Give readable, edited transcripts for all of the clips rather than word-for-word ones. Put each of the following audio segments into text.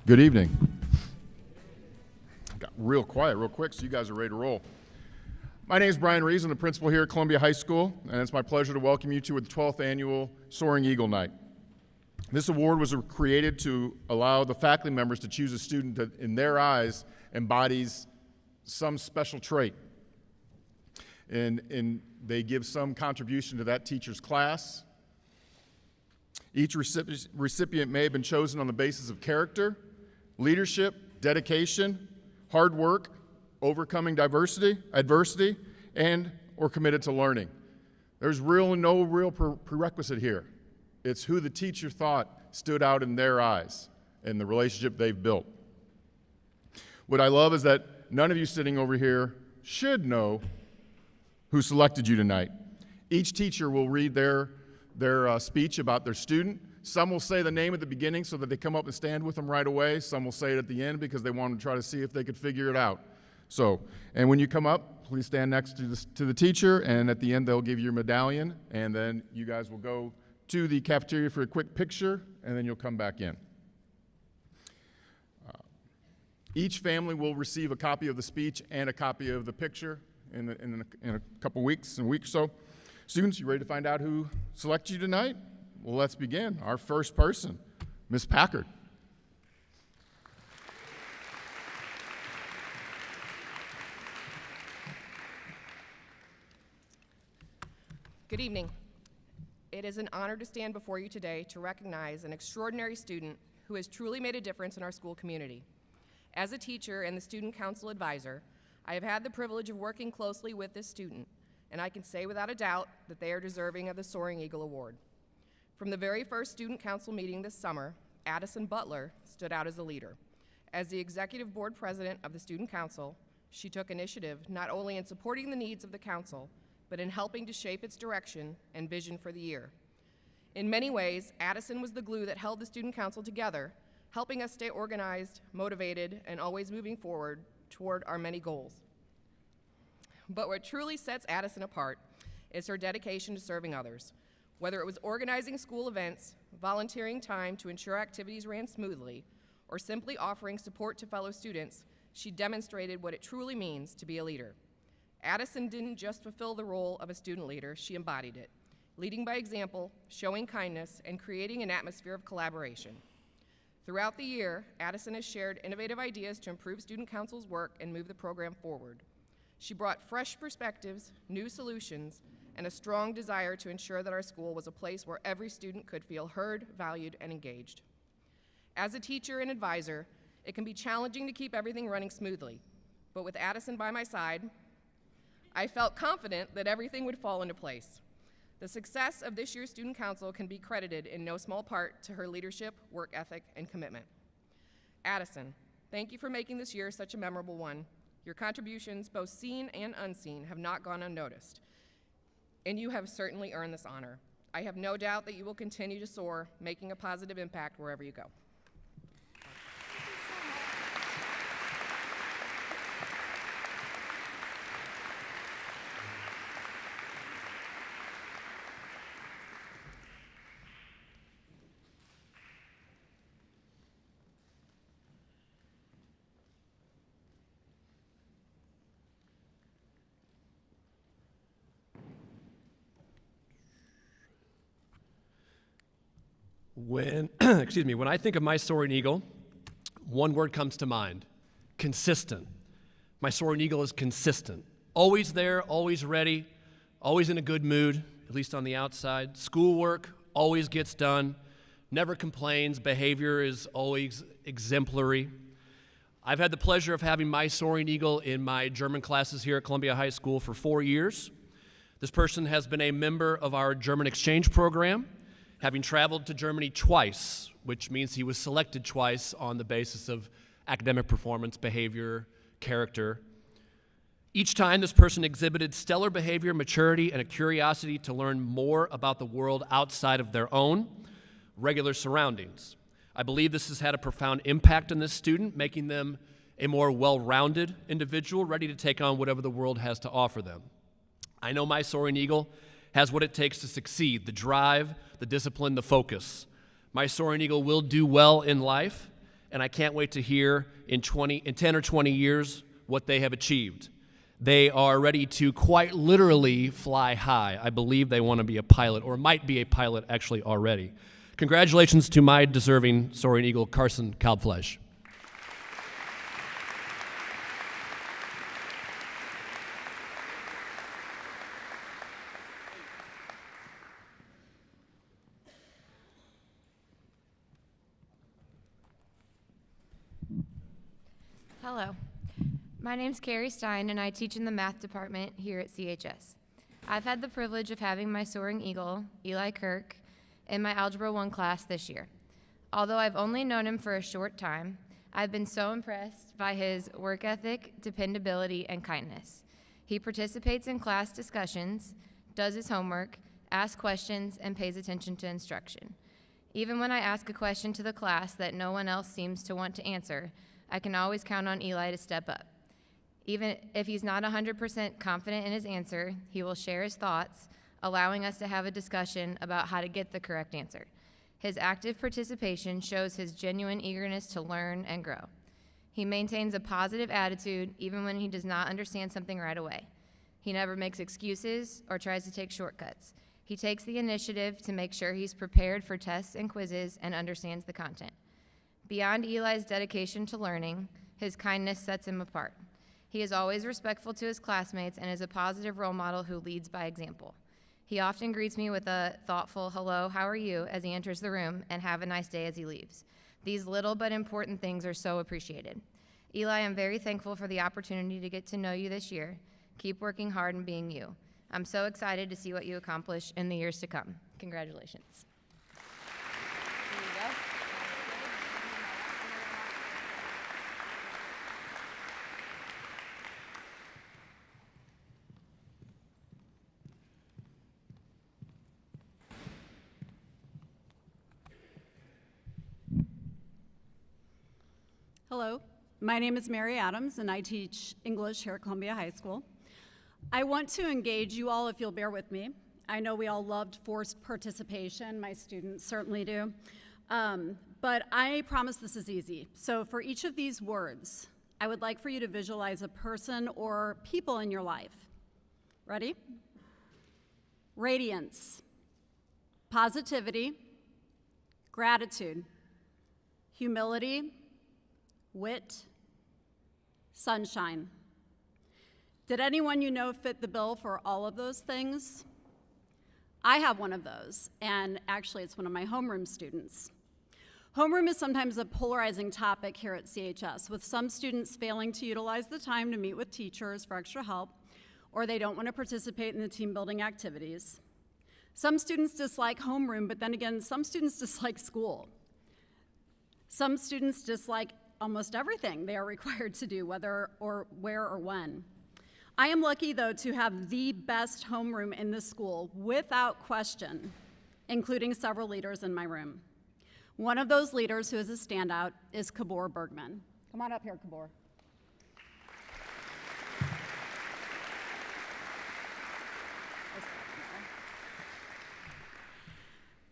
Good evening. Got real quiet real quick, so you guys are ready to roll. My name is Brian Rees. I'm the principal here at Columbia High School, and it's my pleasure to welcome you to the 12th annual Soaring Eagle Night. This award was created to allow the faculty members to choose a student that, in their eyes, embodies some special trait. And they give some contribution to that teacher's class. Each recipient may have been chosen on the basis of character, leadership, dedication, hard work, overcoming adversity, and or committed to learning. There's no real prerequisite here. It's who the teacher thought stood out in their eyes and the relationship they've built. What I love is that none of you sitting over here should know who selected you tonight. Each teacher will read their speech about their student. Some will say the name at the beginning so that they come up and stand with them right away. Some will say it at the end because they want to try to see if they could figure it out. And when you come up, please stand next to the teacher, and at the end they'll give you your medallion, and then you guys will go to the cafeteria for a quick picture, and then you'll come back in. Each family will receive a copy of the speech and a copy of the picture in a couple weeks, or so. Students, you ready to find out who selected you tonight? Well, let's begin. Our first person, Miss Packard. Good evening. It is an honor to stand before you today to recognize an extraordinary student who has truly made a difference in our school community. As a teacher and the student council advisor, I have had the privilege of working closely with this student, and I can say without a doubt that they are deserving of the Soaring Eagle Award. From the very first student council meeting this summer, Addison Butler stood out as a leader. As the executive board president of the student council, she took initiative not only in supporting the needs of the council, but in helping to shape its direction and vision for the year. In many ways, Addison was the glue that held the student council together, helping us stay organized, motivated, and always moving forward toward our many goals. But what truly sets Addison apart is her dedication to serving others. Whether it was organizing school events, volunteering time to ensure activities ran smoothly, or simply offering support to fellow students, she demonstrated what it truly means to be a leader. Addison didn't just fulfill the role of a student leader, she embodied it, leading by example, showing kindness, and creating an atmosphere of collaboration. Throughout the year, Addison has shared innovative ideas to improve student council's work and move the program forward. She brought fresh perspectives, new solutions, and a strong desire to ensure that our school was a place where every student could feel heard, valued, and engaged. As a teacher and advisor, it can be challenging to keep everything running smoothly, but with Addison by my side, I felt confident that everything would fall into place. The success of this year's student council can be credited in no small part to her leadership, work ethic, and commitment. Addison, thank you for making this year such a memorable one. Your contributions, both seen and unseen, have not gone unnoticed, and you have certainly earned this honor. I have no doubt that you will continue to soar, making a positive impact wherever you go. When I think of my Soaring Eagle, one word comes to mind: consistent. My Soaring Eagle is consistent. Always there, always ready, always in a good mood, at least on the outside. Schoolwork always gets done, never complains, behavior is always exemplary. I've had the pleasure of having my Soaring Eagle in my German classes here at Columbia High School for 4 years. This person has been a member of our German exchange program, having traveled to Germany twice, which means he was selected twice on the basis of academic performance, behavior, character. Each time, this person exhibited stellar behavior, maturity, and a curiosity to learn more about the world outside of their own regular surroundings. I believe this has had a profound impact on this student, making them a more well-rounded individual, ready to take on whatever the world has to offer them. I know my Soaring Eagle has what it takes to succeed: the drive, the discipline, the focus. My Soaring Eagle will do well in life, and I can't wait to hear in 10 or 20 years what they have achieved. They are ready to quite literally fly high. I believe they want to be a pilot, or might be a pilot actually already. Congratulations to my deserving Soaring Eagle, Carson Cowflesh. Hello, my name's Carrie Stein and I teach in the math department here at CHS. I've had the privilege of having my Soaring Eagle, Eli Kirk, in my Algebra 1 class this year. Although I've only known him for a short time, I've been so impressed by his work ethic, dependability, and kindness. He participates in class discussions, does his homework, asks questions, and pays attention to instruction. Even when I ask a question to the class that no one else seems to want to answer, I can always count on Eli to step up. Even if he's not 100% confident in his answer, he will share his thoughts, allowing us to have a discussion about how to get the correct answer. His active participation shows his genuine eagerness to learn and grow. He maintains a positive attitude even when he does not understand something right away. He never makes excuses or tries to take shortcuts. He takes the initiative to make sure he's prepared for tests and quizzes and understands the content. Beyond Eli's dedication to learning, his kindness sets him apart. He is always respectful to his classmates and is a positive role model who leads by example. He often greets me with a thoughtful, "Hello, how are you?" as he enters the room, and "Have a nice day" as he leaves. These little but important things are so appreciated. Eli, I'm very thankful for the opportunity to get to know you this year. Keep working hard and being you. I'm so excited to see what you accomplish in the years to come. Congratulations. Here you go. Hello, my name is Mary Adams and I teach English here at Columbia High School. I want to engage you all if you'll bear with me. I know we all loved forced participation, my students certainly do, but I promise this is easy. So for each of these words, I would like for you to visualize a person or people in your life. Ready? Radiance, positivity, gratitude, humility, wit, sunshine. Did anyone you know fit the bill for all of those things? I have one of those, and actually it's one of my homeroom students. Homeroom is sometimes a polarizing topic here at CHS, with some students failing to utilize the time to meet with teachers for extra help, or they don't want to participate in the team building activities. Some students dislike homeroom, but then again, some students dislike school. Some students dislike almost everything they are required to do, whether or where or when. I am lucky, though, to have the best homeroom in this school, without question, including several leaders in my room. One of those leaders who is a standout is Kabore Bergmann. Come on up here, Kabore.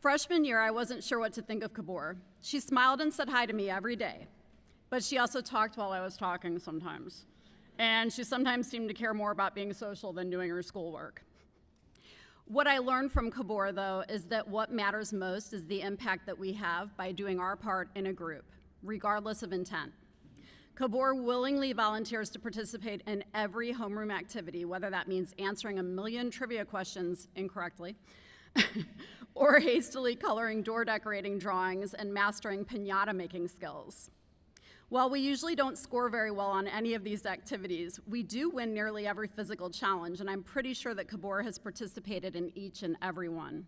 Freshman year, I wasn't sure what to think of Kabore. She smiled and said hi to me every day. But she also talked while I was talking sometimes. And she sometimes seemed to care more about being social than doing her schoolwork. What I learned from Kabore, though, is that what matters most is the impact that we have by doing our part in a group, regardless of intent. Kabore willingly volunteers to participate in every homeroom activity, whether that means answering a million trivia questions incorrectly, or hastily coloring door decorating drawings and mastering piñata making skills. While we usually don't score very well on any of these activities, we do win nearly every physical challenge, and I'm pretty sure that Kabore has participated in each and every one.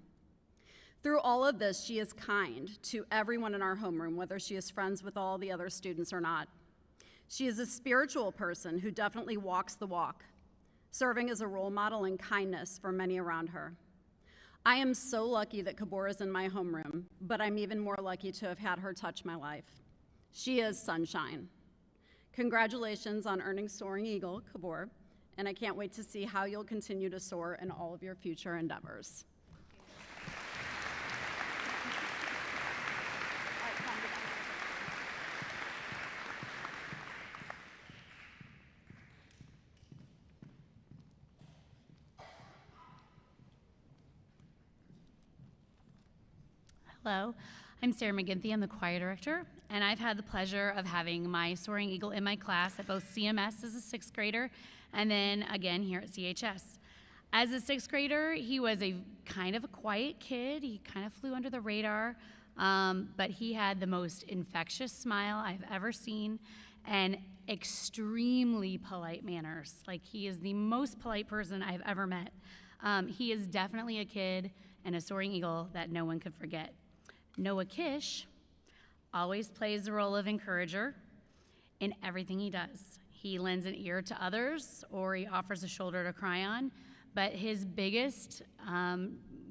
Through all of this, she is kind to everyone in our homeroom, whether she is friends with all the other students or not. She is a spiritual person who definitely walks the walk, serving as a role model and kindness for many around her. I am so lucky that Kabore is in my homeroom, but I'm even more lucky to have had her touch my life. She is sunshine. Congratulations on earning Soaring Eagle, Kabore, and I can't wait to see how you'll continue to soar in all of your future endeavors. Hello, I'm Sarah McGinty. I'm the choir director, and I've had the pleasure of having my Soaring Eagle in my class at both CMS as a sixth grader and then again here at CHS. As a sixth grader, he was a kind of a quiet kid. He kind of flew under the radar, but he had the most infectious smile I've ever seen and extremely polite manners. Like, he is the most polite person I've ever met. He is definitely a kid and a Soaring Eagle that no one could forget. Noah Kish always plays the role of encourager in everything he does. He lends an ear to others, or he offers a shoulder to cry on, but his biggest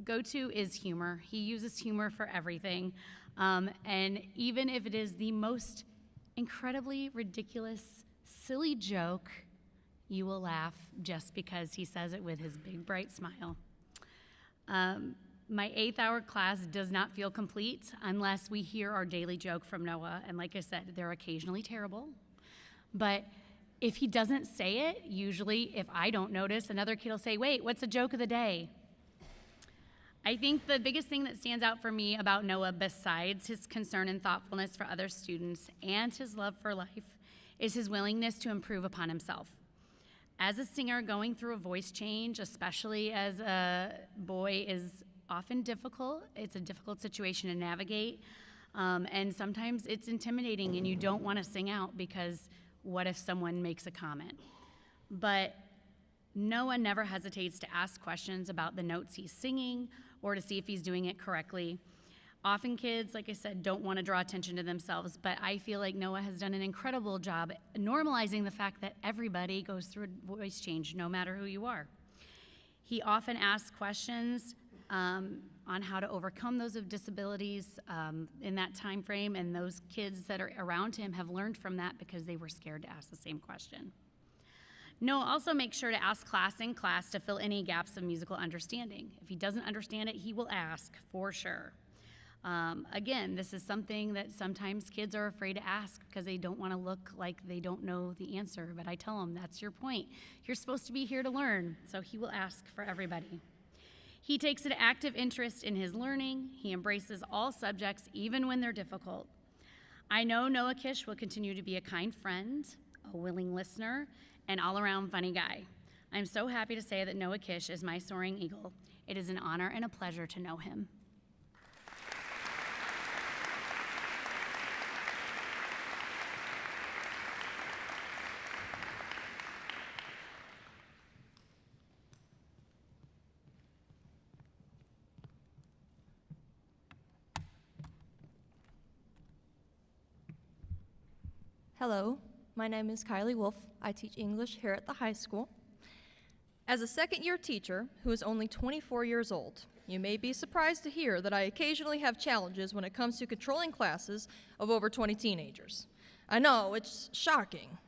go-to is humor. He uses humor for everything, and even if it is the most incredibly ridiculous, silly joke, you will laugh just because he says it with his big, bright smile. My 8th hour class does not feel complete unless we hear our daily joke from Noah. And like I said, they're occasionally terrible. But if he doesn't say it, usually if I don't notice, another kid will say, "Wait, what's the joke of the day?" I think the biggest thing that stands out for me about Noah, besides his concern and thoughtfulness for other students and his love for life, is his willingness to improve upon himself. As a singer going through a voice change, especially as a boy, is often difficult. It's a difficult situation to navigate, and sometimes it's intimidating and you don't want to sing out because what if someone makes a comment? But Noah never hesitates to ask questions about the notes he's singing or to see if he's doing it correctly. Often kids, like I said, don't want to draw attention to themselves, but I feel like Noah has done an incredible job normalizing the fact that everybody goes through a voice change, no matter who you are. He often asks questions on how to overcome those of disabilities in that time frame, and those kids that are around him have learned from that because they were scared to ask the same question. Noah also makes sure to ask class in class to fill any gaps of musical understanding. If he doesn't understand it, he will ask for sure. Again, this is something that sometimes kids are afraid to ask because they don't want to look like they don't know the answer, but I tell them, that's your point. You're supposed to be here to learn, so he will ask for everybody. He takes an active interest in his learning. He embraces all subjects, even when they're difficult. I know Noah Kish will continue to be a kind friend, a willing listener, and all-around funny guy. I'm so happy to say that Noah Kish is my Soaring Eagle. It is an honor and a pleasure to know him. Hello, my name is Kylie Wolf. I teach English here at the high school. As a second-year teacher who is only 24 years old, you may be surprised to hear that I occasionally have challenges when it comes to controlling classes of over 20 teenagers. I know, it's shocking.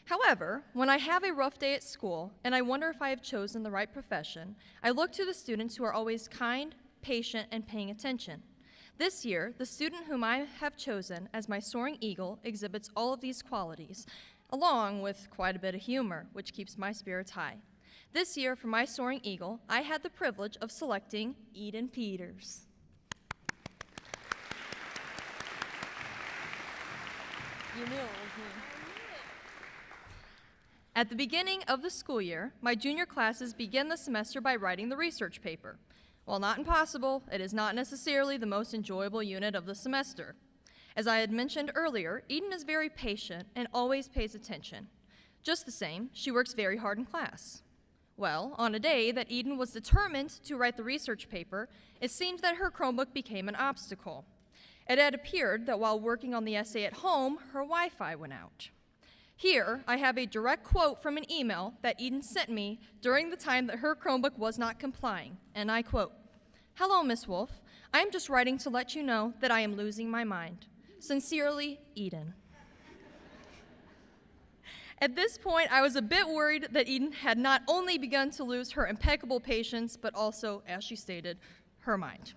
However, when I have a rough day at school and I wonder if I have chosen the right profession, I look to the students who are always kind, patient, and paying attention. This year, the student whom I have chosen as my Soaring Eagle exhibits all of these qualities, along with quite a bit of humor, which keeps my spirits high. This year, for my Soaring Eagle, I had the privilege of selecting Eden Peters. You knew it was me. At the beginning of the school year, my junior classes begin the semester by writing the research paper. While not impossible, it is not necessarily the most enjoyable unit of the semester. As I had mentioned earlier, Eden is very patient and always pays attention. Just the same, she works very hard in class. Well, on a day that Eden was determined to write the research paper, it seemed that her Chromebook became an obstacle. It had appeared that while working on the essay at home, her Wi-Fi went out. Here, I have a direct quote from an email that Eden sent me during the time that her Chromebook was not complying, and I quote, "Hello, Miss Wolf. I am just writing to let you know that I am losing my mind. Sincerely, Eden." At this point, I was a bit worried that Eden had not only begun to lose her impeccable patience, but also, as she stated, her mind.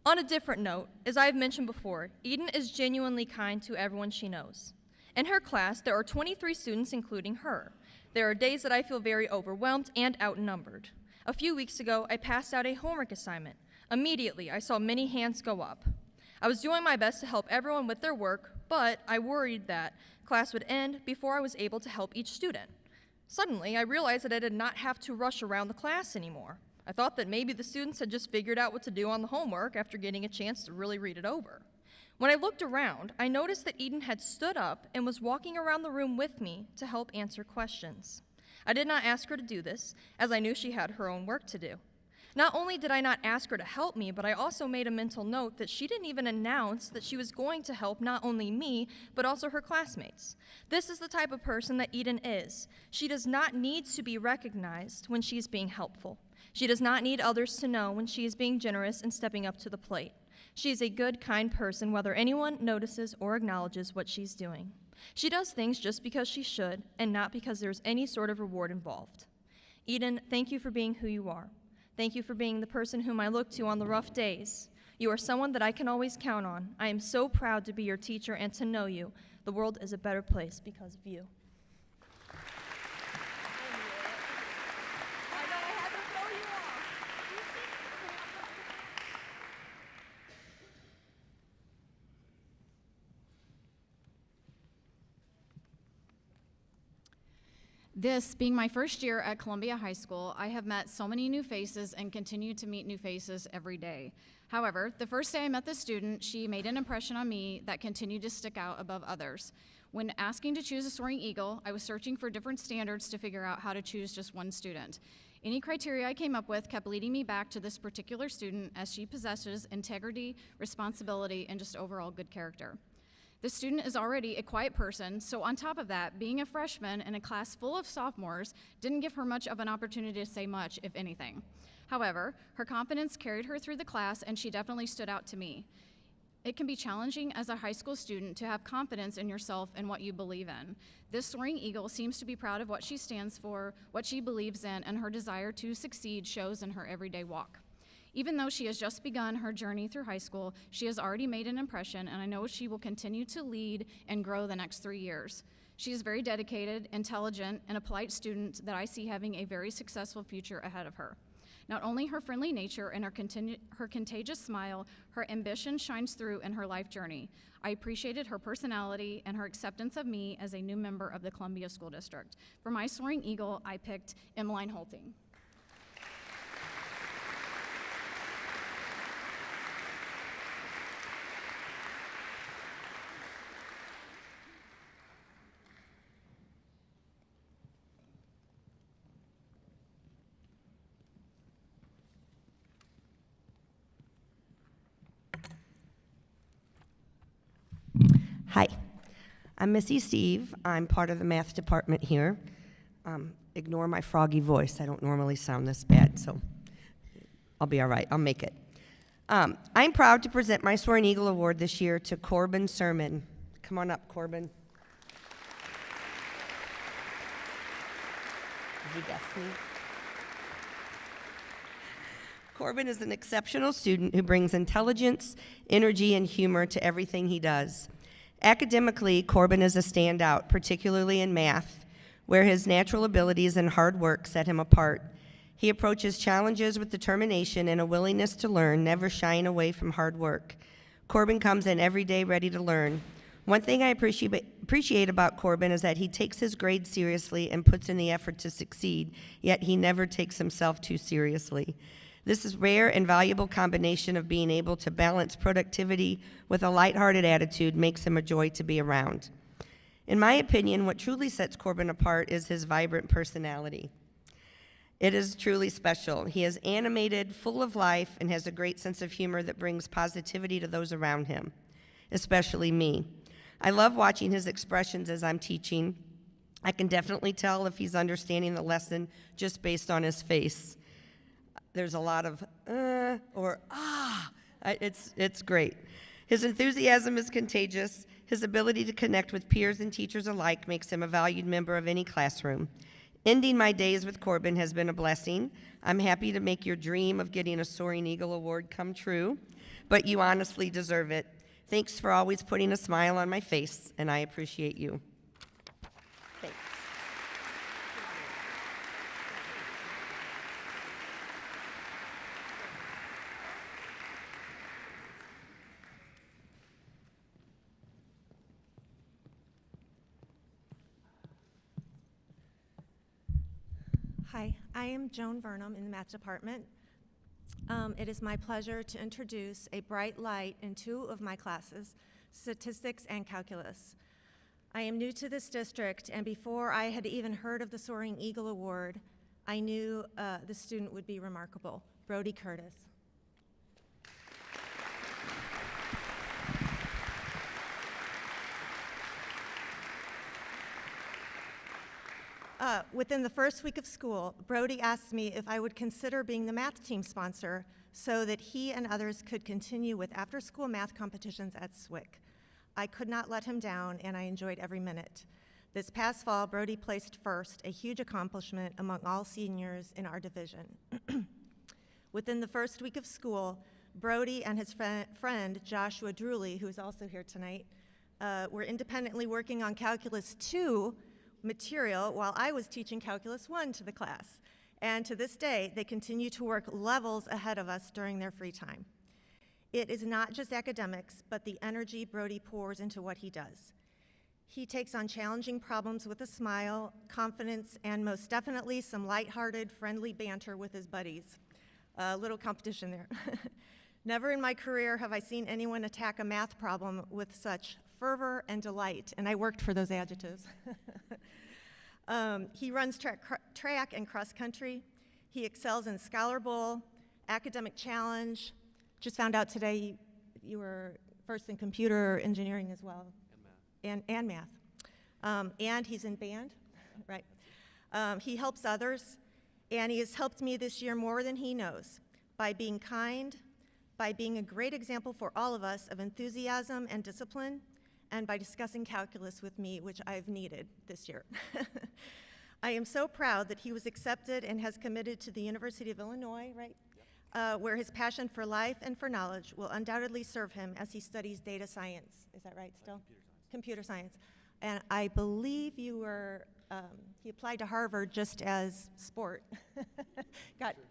On a different note, as I have mentioned before, Eden is genuinely kind to everyone she knows. In her class, there are 23 students, including her. There are days that I feel very overwhelmed and outnumbered. A few weeks ago, I passed out a homework assignment. Immediately, I saw many hands go up. I was doing my best to help everyone with their work, but I worried that class would end before I was able to help each student. Suddenly, I realized that I did not have to rush around the class anymore. I thought that maybe the students had just figured out what to do on the homework after getting a chance to really read it over. When I looked around, I noticed that Eden had stood up and was walking around the room with me to help answer questions. I did not ask her to do this, as I knew she had her own work to do. Not only did I not ask her to help me, but I also made a mental note that she didn't even announce that she was going to help not only me, but also her classmates. This is the type of person that Eden is. She does not need to be recognized when she is being helpful. She does not need others to know when she is being generous and stepping up to the plate. She is a good, kind person, whether anyone notices or acknowledges what she's doing. She does things just because she should, and not because there's any sort of reward involved. Eden, thank you for being who you are. Thank you for being the person whom I look to on the rough days. You are someone that I can always count on. I am so proud to be your teacher and to know you. The world is a better place because of you. This being my first year at Columbia High School, I have met so many new faces and continue to meet new faces every day. However, the first day I met this student, she made an impression on me that continued to stick out above others. When asking to choose a Soaring Eagle, I was searching for different standards to figure out how to choose just one student. Any criteria I came up with kept leading me back to this particular student, as she possesses integrity, responsibility, and just overall good character. This student is already a quiet person, so on top of that, being a freshman in a class full of sophomores didn't give her much of an opportunity to say much, if anything. However, her confidence carried her through the class, and she definitely stood out to me. It can be challenging as a high school student to have confidence in yourself and what you believe in. This Soaring Eagle seems to be proud of what she stands for, what she believes in, and her desire to succeed shows in her everyday walk. Even though she has just begun her journey through high school, she has already made an impression, and I know she will continue to lead and grow the next 3 years. She is very dedicated, intelligent, and a polite student that I see having a very successful future ahead of her. Not only her friendly nature and her contagious smile, her ambition shines through in her life journey. I appreciated her personality and her acceptance of me as a new member of the Columbia School District. For my Soaring Eagle, I picked Emiline Hting. Hi, I'm Missy Steve. I'm part of the math department here. Ignore my froggy voice. I don't normally sound this bad, so I'll be all right. I'll make it. I'm proud to present my Soaring Eagle Award this year to Corbin Surman. Come on up, Corbin. Did you guess me? Corbin is an exceptional student who brings intelligence, energy, and humor to everything he does. Academically, Corbin is a standout, particularly in math, where his natural abilities and hard work set him apart. He approaches challenges with determination and a willingness to learn, never shying away from hard work. Corbin comes in every day ready to learn. One thing I appreciate about Corbin is that he takes his grades seriously and puts in the effort to succeed, yet he never takes himself too seriously. This is rare and valuable combination of being able to balance productivity with a lighthearted attitude makes him a joy to be around. In my opinion, what truly sets Corbin apart is his vibrant personality. It is truly special. He is animated, full of life, and has a great sense of humor that brings positivity to those around him, especially me. I love watching his expressions as I'm teaching. I can definitely tell if he's understanding the lesson just based on his face. There's a lot of or ah. It's great. His enthusiasm is contagious. His ability to connect with peers and teachers alike makes him a valued member of any classroom. Ending my days with Corbin has been a blessing. I'm happy to make your dream of getting a Soaring Eagle Award come true, but you honestly deserve it. Thanks for always putting a smile on my face, and I appreciate you. Thanks. Hi, I am Joan Burnham in the math department. It is my pleasure to introduce a bright light in two of my classes, statistics and calculus. I am new to this district, and before I had even heard of the Soaring Eagle Award, I knew the student would be remarkable, Brody Curtis. Within the first week of school, Brody asked me if I would consider being the math team sponsor so that he and others could continue with after-school math competitions at SWIC. I could not let him down, and I enjoyed every minute. This past fall, Brody placed first, a huge accomplishment among all seniors in our division. Within the first week of school, Brody and his friend Joshua Druy, who is also here tonight, were independently working on Calculus 2 material while I was teaching Calculus 1 to the class. And to this day, they continue to work levels ahead of us during their free time. It is not just academics, but the energy Brody pours into what he does. He takes on challenging problems with a smile, confidence, and most definitely some lighthearted, friendly banter with his buddies. A little competition there. Never in my career have I seen anyone attack a math problem with such fervor and delight, and I worked for those adjectives. He runs track and cross country. He excels in Scholar Bowl, academic challenge. Just found out today you were first in computer engineering as well. And math. And he's in band, right? He helps others, and he has helped me this year more than he knows by being kind, by being a great example for all of us of enthusiasm and discipline, and by discussing calculus with me, which I've needed this year. I am so proud that he was accepted and has committed to the University of Illinois, right? Where his passion for life and for knowledge will undoubtedly serve him as he studies data science. Is that right still? Computer science. And I believe you were, he applied to Harvard just as sport.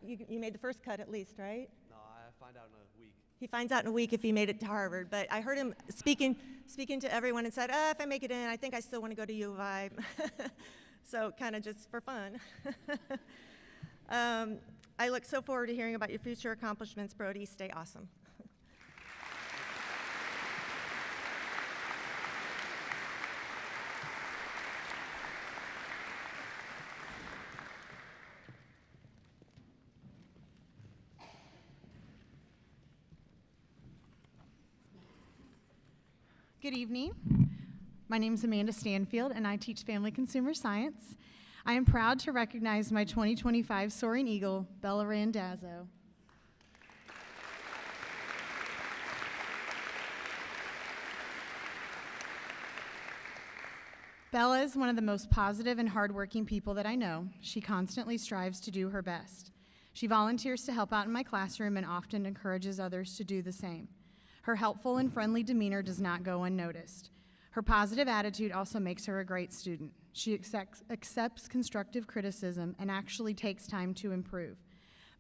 You made the first cut at least, right? No, I find out in a week. He finds out in a week if he made it to Harvard, but I heard him speaking to everyone and said, if I make it in, I think I still want to go to U of I. So kind of just for fun. I look so forward to hearing about your future accomplishments, Brody. Stay awesome. Good evening. My name is Amanda Stanfield, and I teach Family Consumer Science. I am proud to recognize my 2025 Soaring Eagle, Bella Randazzo. Bella is one of the most positive and hardworking people that I know. She constantly strives to do her best. She volunteers to help out in my classroom and often encourages others to do the same. Her helpful and friendly demeanor does not go unnoticed. Her positive attitude also makes her a great student. She accepts constructive criticism and actually takes time to improve.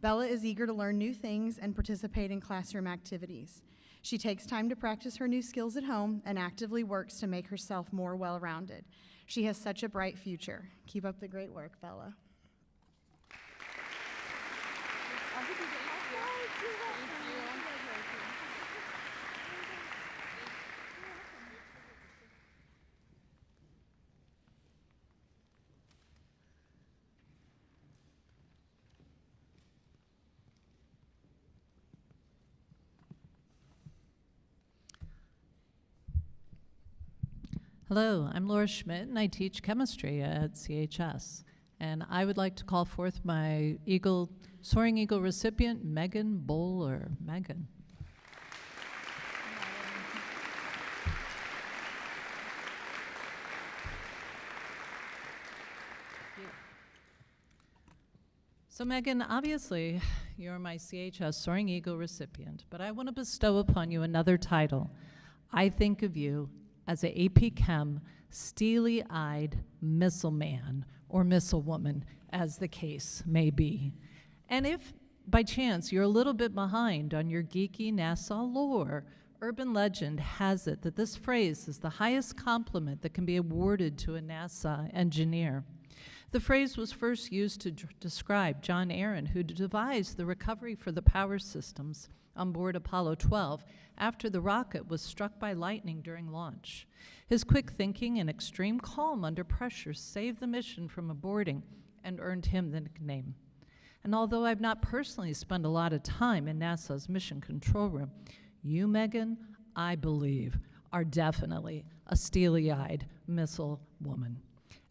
Bella is eager to learn new things and participate in classroom activities. She takes time to practice her new skills at home and actively works to make herself more well-rounded. She has such a bright future. Keep up the great work, Bella. Hello, I'm Laura Schmidt, and I teach chemistry at CHS. And I would like to call forth my Soaring Eagle recipient, Megan Bowler. Megan. So Megan, obviously, you're my CHS Soaring Eagle recipient, but I want to bestow upon you another title. I think of you as a AP Chem, steely-eyed missile man, or missile woman, as the case may be. And if, by chance, you're a little bit behind on your geeky NASA lore, urban legend has it that this phrase is the highest compliment that can be awarded to a NASA engineer. The phrase was first used to describe John Aaron, who devised the recovery for the power systems on board Apollo 12 after the rocket was struck by lightning during launch. His quick thinking and extreme calm under pressure saved the mission from aborting and earned him the nickname. And although I've not personally spent a lot of time in NASA's mission control room, you, Megan, I believe, are definitely a steely-eyed missile woman.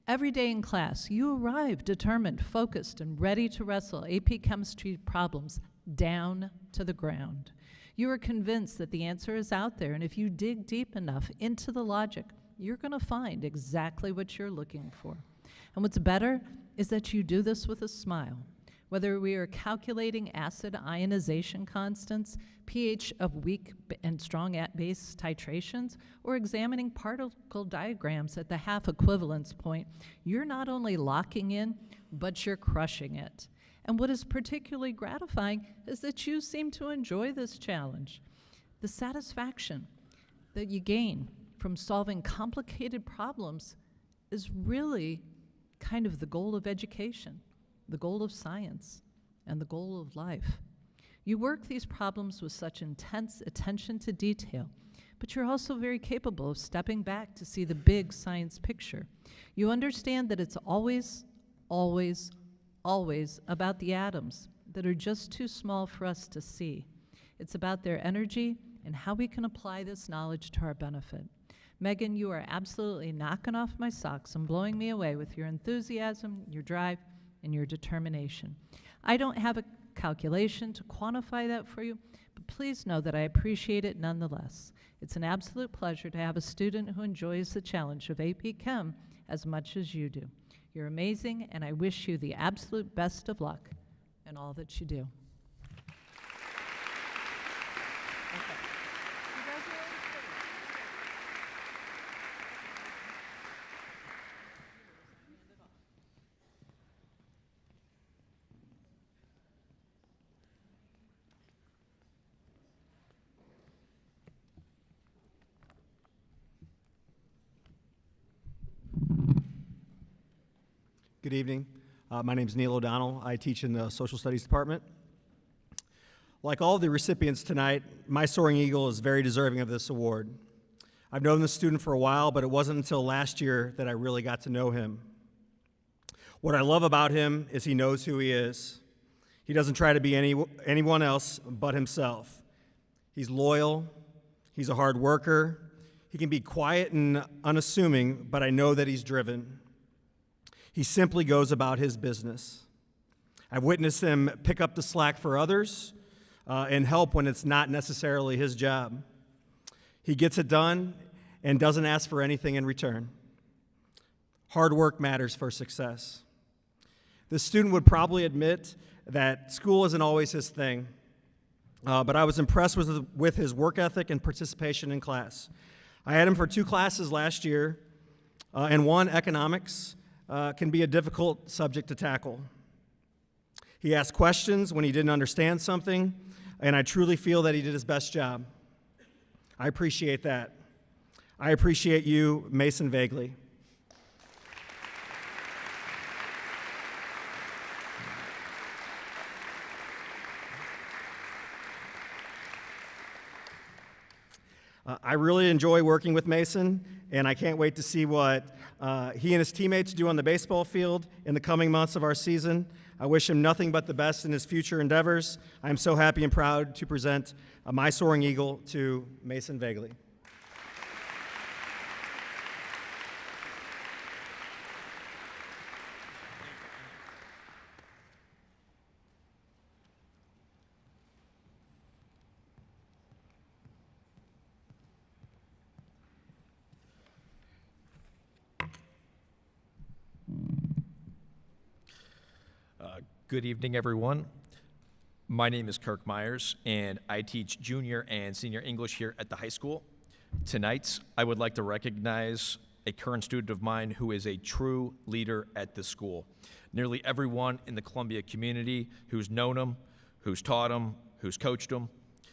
Every day in class, you arrive determined, focused, and ready to wrestle AP chemistry problems down to the ground. You are convinced that the answer is out there, and if you dig deep enough into the logic, you're going to find exactly what you're looking for. And what's better is that you do this with a smile. Whether we are calculating acid ionization constants, pH of weak and strong base titrations, or examining particle diagrams at the half equivalence point, you're not only locking in, but you're crushing it. And what is particularly gratifying is that you seem to enjoy this challenge. The satisfaction that you gain from solving complicated problems is really kind of the goal of education, the goal of science, and the goal of life. You work these problems with such intense attention to detail, but you're also very capable of stepping back to see the big science picture. You understand that it's always, always, always about the atoms that are just too small for us to see. It's about their energy and how we can apply this knowledge to our benefit. Megan, you are absolutely knocking off my socks and blowing me away with your enthusiasm, your drive, and your determination. I don't have a calculation to quantify that for you, but please know that I appreciate it nonetheless. It's an absolute pleasure to have a student who enjoys the challenge of AP Chem as much as you do. You're amazing, and I wish you the absolute best of luck in all that you do. Good evening. My name is Neil O'Donnell. I teach in the Social Studies Department. Like all of the recipients tonight, my Soaring Eagle is very deserving of this award. I've known this student for a while, but it wasn't until last year that I really got to know him. What I love about him is he knows who he is. He doesn't try to be anyone else but himself. He's loyal. He's a hard worker. He can be quiet and unassuming, but I know that he's driven. He simply goes about his business. I've witnessed him pick up the slack for others and help when it's not necessarily his job. He gets it done and doesn't ask for anything in return. Hard work matters for success. This student would probably admit that school isn't always his thing, but I was impressed with his work ethic and participation in class. I had him for 2 classes last year, and one, economics, can be a difficult subject to tackle. He asked questions when he didn't understand something, and I truly feel that he did his best job. I appreciate that. I appreciate you, Mason Vagle. I really enjoy working with Mason, and I can't wait to see what he and his teammates do on the baseball field in the coming months of our season. I wish him nothing but the best in his future endeavors. I am so happy and proud to present my Soaring Eagle to Mason Vagle. Good evening, everyone. My name is Kirk Meyers, and I teach junior and senior English here at the high school. Tonight, I would like to recognize a current student of mine who is a true leader at the school. Nearly everyone in the Columbia community who's known him, who's taught him, who's coached him,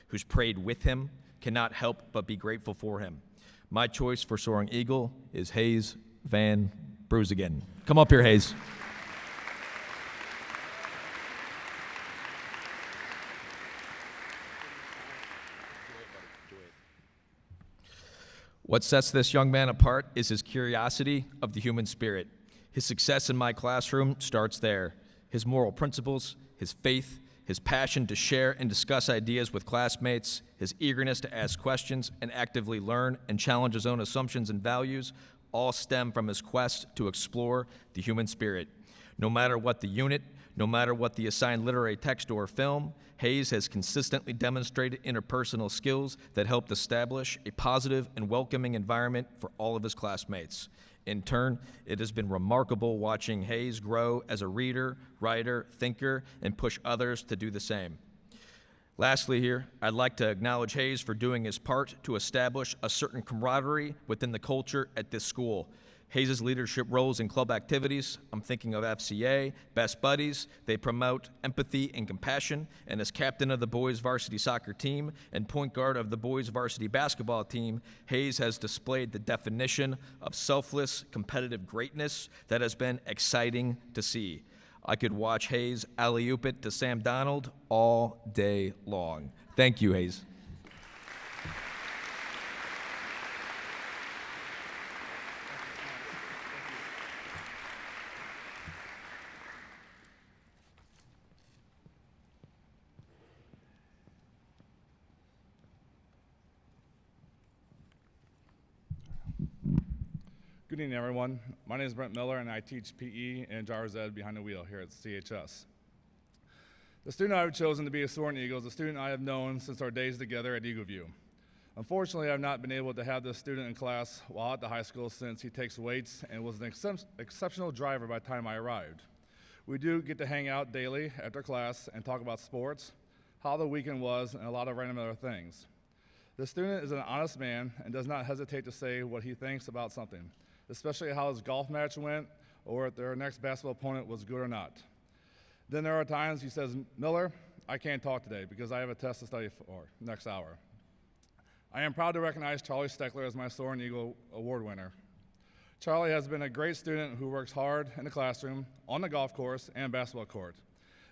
who's prayed with him, cannot help but be grateful for him. My choice for Soaring Eagle is Hayes Van Bruis again. Come up here, Hayes. What sets this young man apart is his curiosity of the human spirit. His success in my classroom starts there. His moral principles, his faith, his passion to share and discuss ideas with classmates, his eagerness to ask questions and actively learn and challenge his own assumptions and values all stem from his quest to explore the human spirit. No matter what the unit, no matter what the assigned literary text or film, Hayes has consistently demonstrated interpersonal skills that helped establish a positive and welcoming environment for all of his classmates. In turn, it has been remarkable watching Hayes grow as a reader, writer, thinker, and push others to do the same. Lastly here, I'd like to acknowledge Hayes for doing his part to establish a certain camaraderie within the culture at this school. Hayes' leadership roles in club activities, I'm thinking of FCA, Best Buddies, they promote empathy and compassion, and as captain of the boys varsity soccer team and point guard of the boys varsity basketball team, Hayes has displayed the definition of selfless, competitive greatness that has been exciting to see. I could watch Hayes alley-oop it to Sam Donald all day long. Thank you, Hayes. Good evening, everyone. My name is Brent Miller, and I teach PE and driver's ed behind the wheel here at CHS. The student I have chosen to be a Soaring Eagle is a student I have known since our days together at Eagle View. Unfortunately, I have not been able to have this student in class while at the high school since he takes weights and was an exceptional driver by the time I arrived. We do get to hang out daily after class and talk about sports, how the weekend was, and a lot of random other things. The student is an honest man and does not hesitate to say what he thinks about something, especially how his golf match went or if their next basketball opponent was good or not. Then there are times he says, "Miller, I can't talk today because I have a test to study for next hour." I am proud to recognize Charlie Steckler as my Soaring Eagle Award winner. Charlie has been a great student who works hard in the classroom, on the golf course, and basketball court.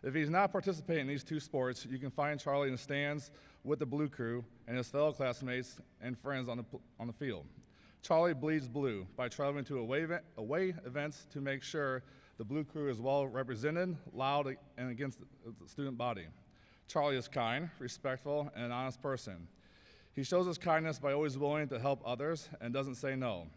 If he's not participating in these two sports, you can find Charlie in the stands with the Blue Crew and his fellow classmates and friends on the field. Charlie bleeds blue by traveling to away events to make sure the Blue Crew is well represented, loud, and against the student body. Charlie is kind, respectful, and an honest person. He shows his kindness by always willing to help others and doesn't say no.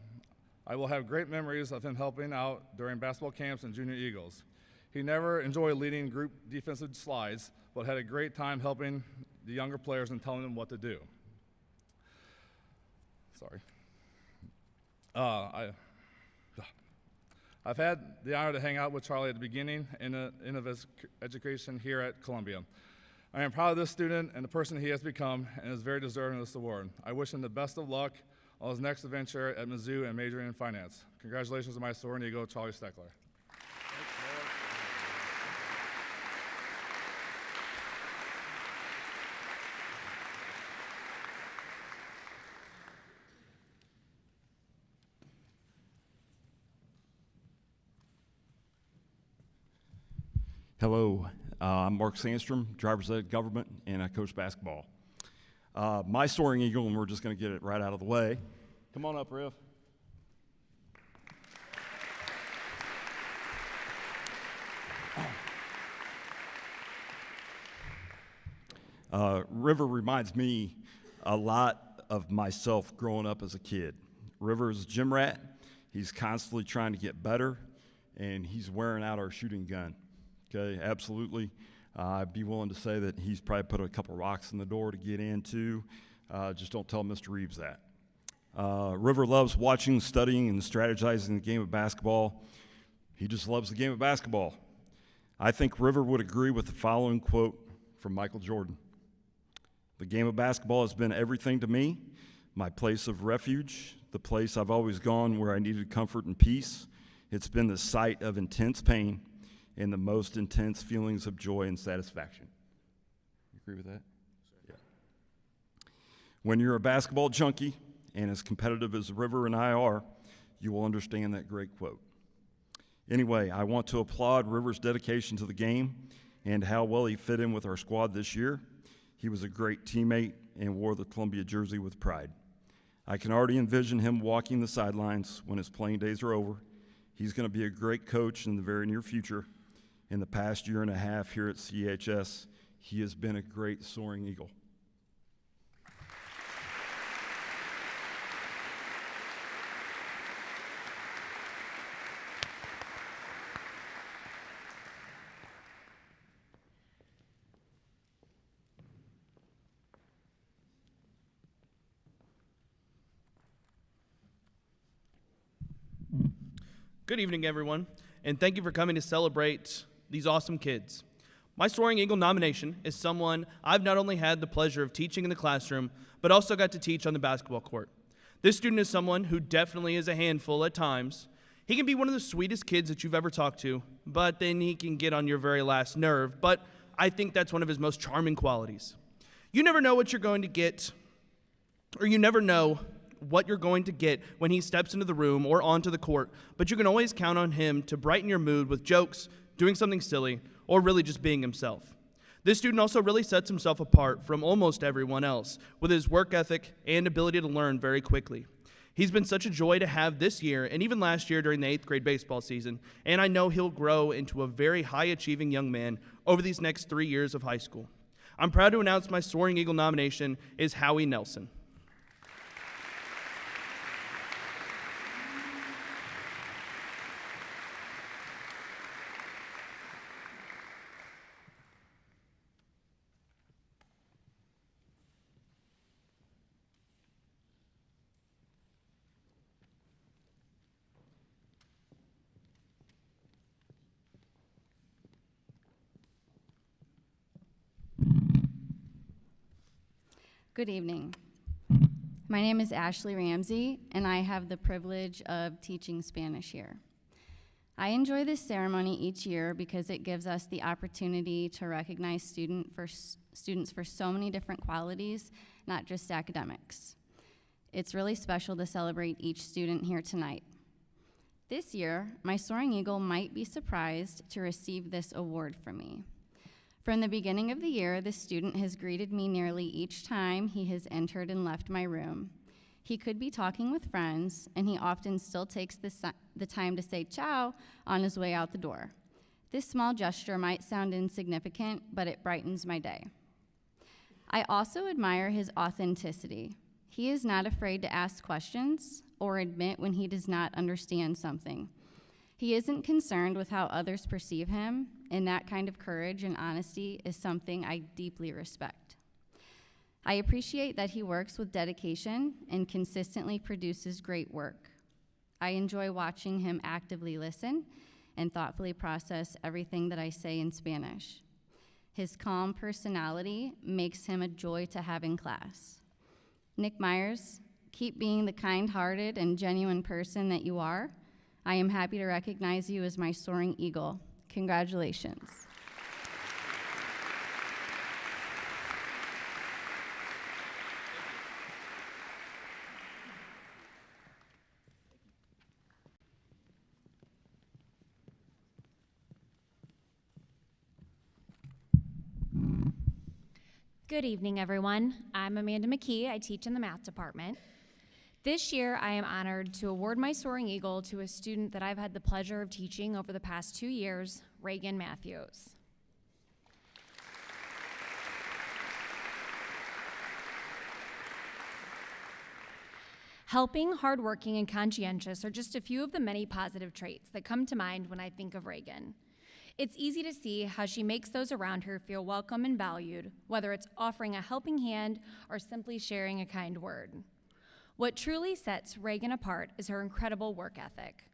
I will have great memories of him helping out during basketball camps and Junior Eagles. He never enjoyed leading group defensive slides, but had a great time helping the younger players and telling them what to do. Sorry. I've had the honor to hang out with Charlie at the beginning of his education here at Columbia. I am proud of this student and the person he has become and is very deserving of this award. I wish him the best of luck on his next adventure at Mizzou and majoring in finance. Congratulations to my Soaring Eagle, Charlie Steckler. Hello, I'm Mark Sandstrom, driver's ed, government, and I coach basketball. My Soaring Eagle, and we're just going to get it right out of the way. Come on up, Riff. River reminds me a lot of myself growing up as a kid. River's a gym rat. He's constantly trying to get better, and he's wearing out our shooting gun. Okay, absolutely. I'd be willing to say that he's probably put a couple rocks in the door to get in too. Just don't tell Mr. Reeves that. River loves watching, studying, and strategizing the game of basketball. He just loves the game of basketball. I think River would agree with the following quote from Michael Jordan. "The game of basketball has been everything to me, my place of refuge, the place I've always gone where I needed comfort and peace. It's been the site of intense pain and the most intense feelings of joy and satisfaction." You agree with that? Yeah. When you're a basketball junkie and as competitive as River and I are, you will understand that great quote. Anyway, I want to applaud River's dedication to the game and how well he fit in with our squad this year. He was a great teammate and wore the Columbia jersey with pride. I can already envision him walking the sidelines when his playing days are over. He's going to be a great coach in the very near future. In the past year and a half here at CHS, he has been a great Soaring Eagle. Good evening, everyone, and thank you for coming to celebrate these awesome kids. My Soaring Eagle nomination is someone I've not only had the pleasure of teaching in the classroom, but also got to teach on the basketball court. This student is someone who definitely is a handful at times. He can be one of the sweetest kids that you've ever talked to, but then he can get on your very last nerve, but I think that's one of his most charming qualities. You never know what you're going to get, or you never know what you're going to get when he steps into the room or onto the court, but you can always count on him to brighten your mood with jokes, doing something silly, or really just being himself. This student also really sets himself apart from almost everyone else with his work ethic and ability to learn very quickly. He's been such a joy to have this year and even last year during the 8th grade baseball season, and I know he'll grow into a very high-achieving young man over these next 3 years of high school. I'm proud to announce my Soaring Eagle nomination is Hoe Nelson. Good evening. My name is Ashley Ramsey, and I have the privilege of teaching Spanish here. I enjoy this ceremony each year because it gives us the opportunity to recognize students for so many different qualities, not just academics. It's really special to celebrate each student here tonight. This year, my Soaring Eagle might be surprised to receive this award from me. From the beginning of the year, this student has greeted me nearly each time he has entered and left my room. He could be talking with friends, and he often still takes the time to say ciao on his way out the door. This small gesture might sound insignificant, but it brightens my day. I also admire his authenticity. He is not afraid to ask questions or admit when he does not understand something. He isn't concerned with how others perceive him, and that kind of courage and honesty is something I deeply respect. I appreciate that he works with dedication and consistently produces great work. I enjoy watching him actively listen and thoughtfully process everything that I say in Spanish. His calm personality makes him a joy to have in class. Nick Meyers, keep being the kind-hearted and genuine person that you are. I am happy to recognize you as my Soaring Eagle. Congratulations. Good evening, everyone. I'm Amanda McKee. I teach in the math department. This year, I am honored to award my Soaring Eagle to a student that I've had the pleasure of teaching over the past 2 years, Reagan Matthews. Helping, hardworking, and conscientious are just a few of the many positive traits that come to mind when I think of Reagan. It's easy to see how she makes those around her feel welcome and valued, whether it's offering a helping hand or simply sharing a kind word. What truly sets Reagan apart is her incredible work ethic.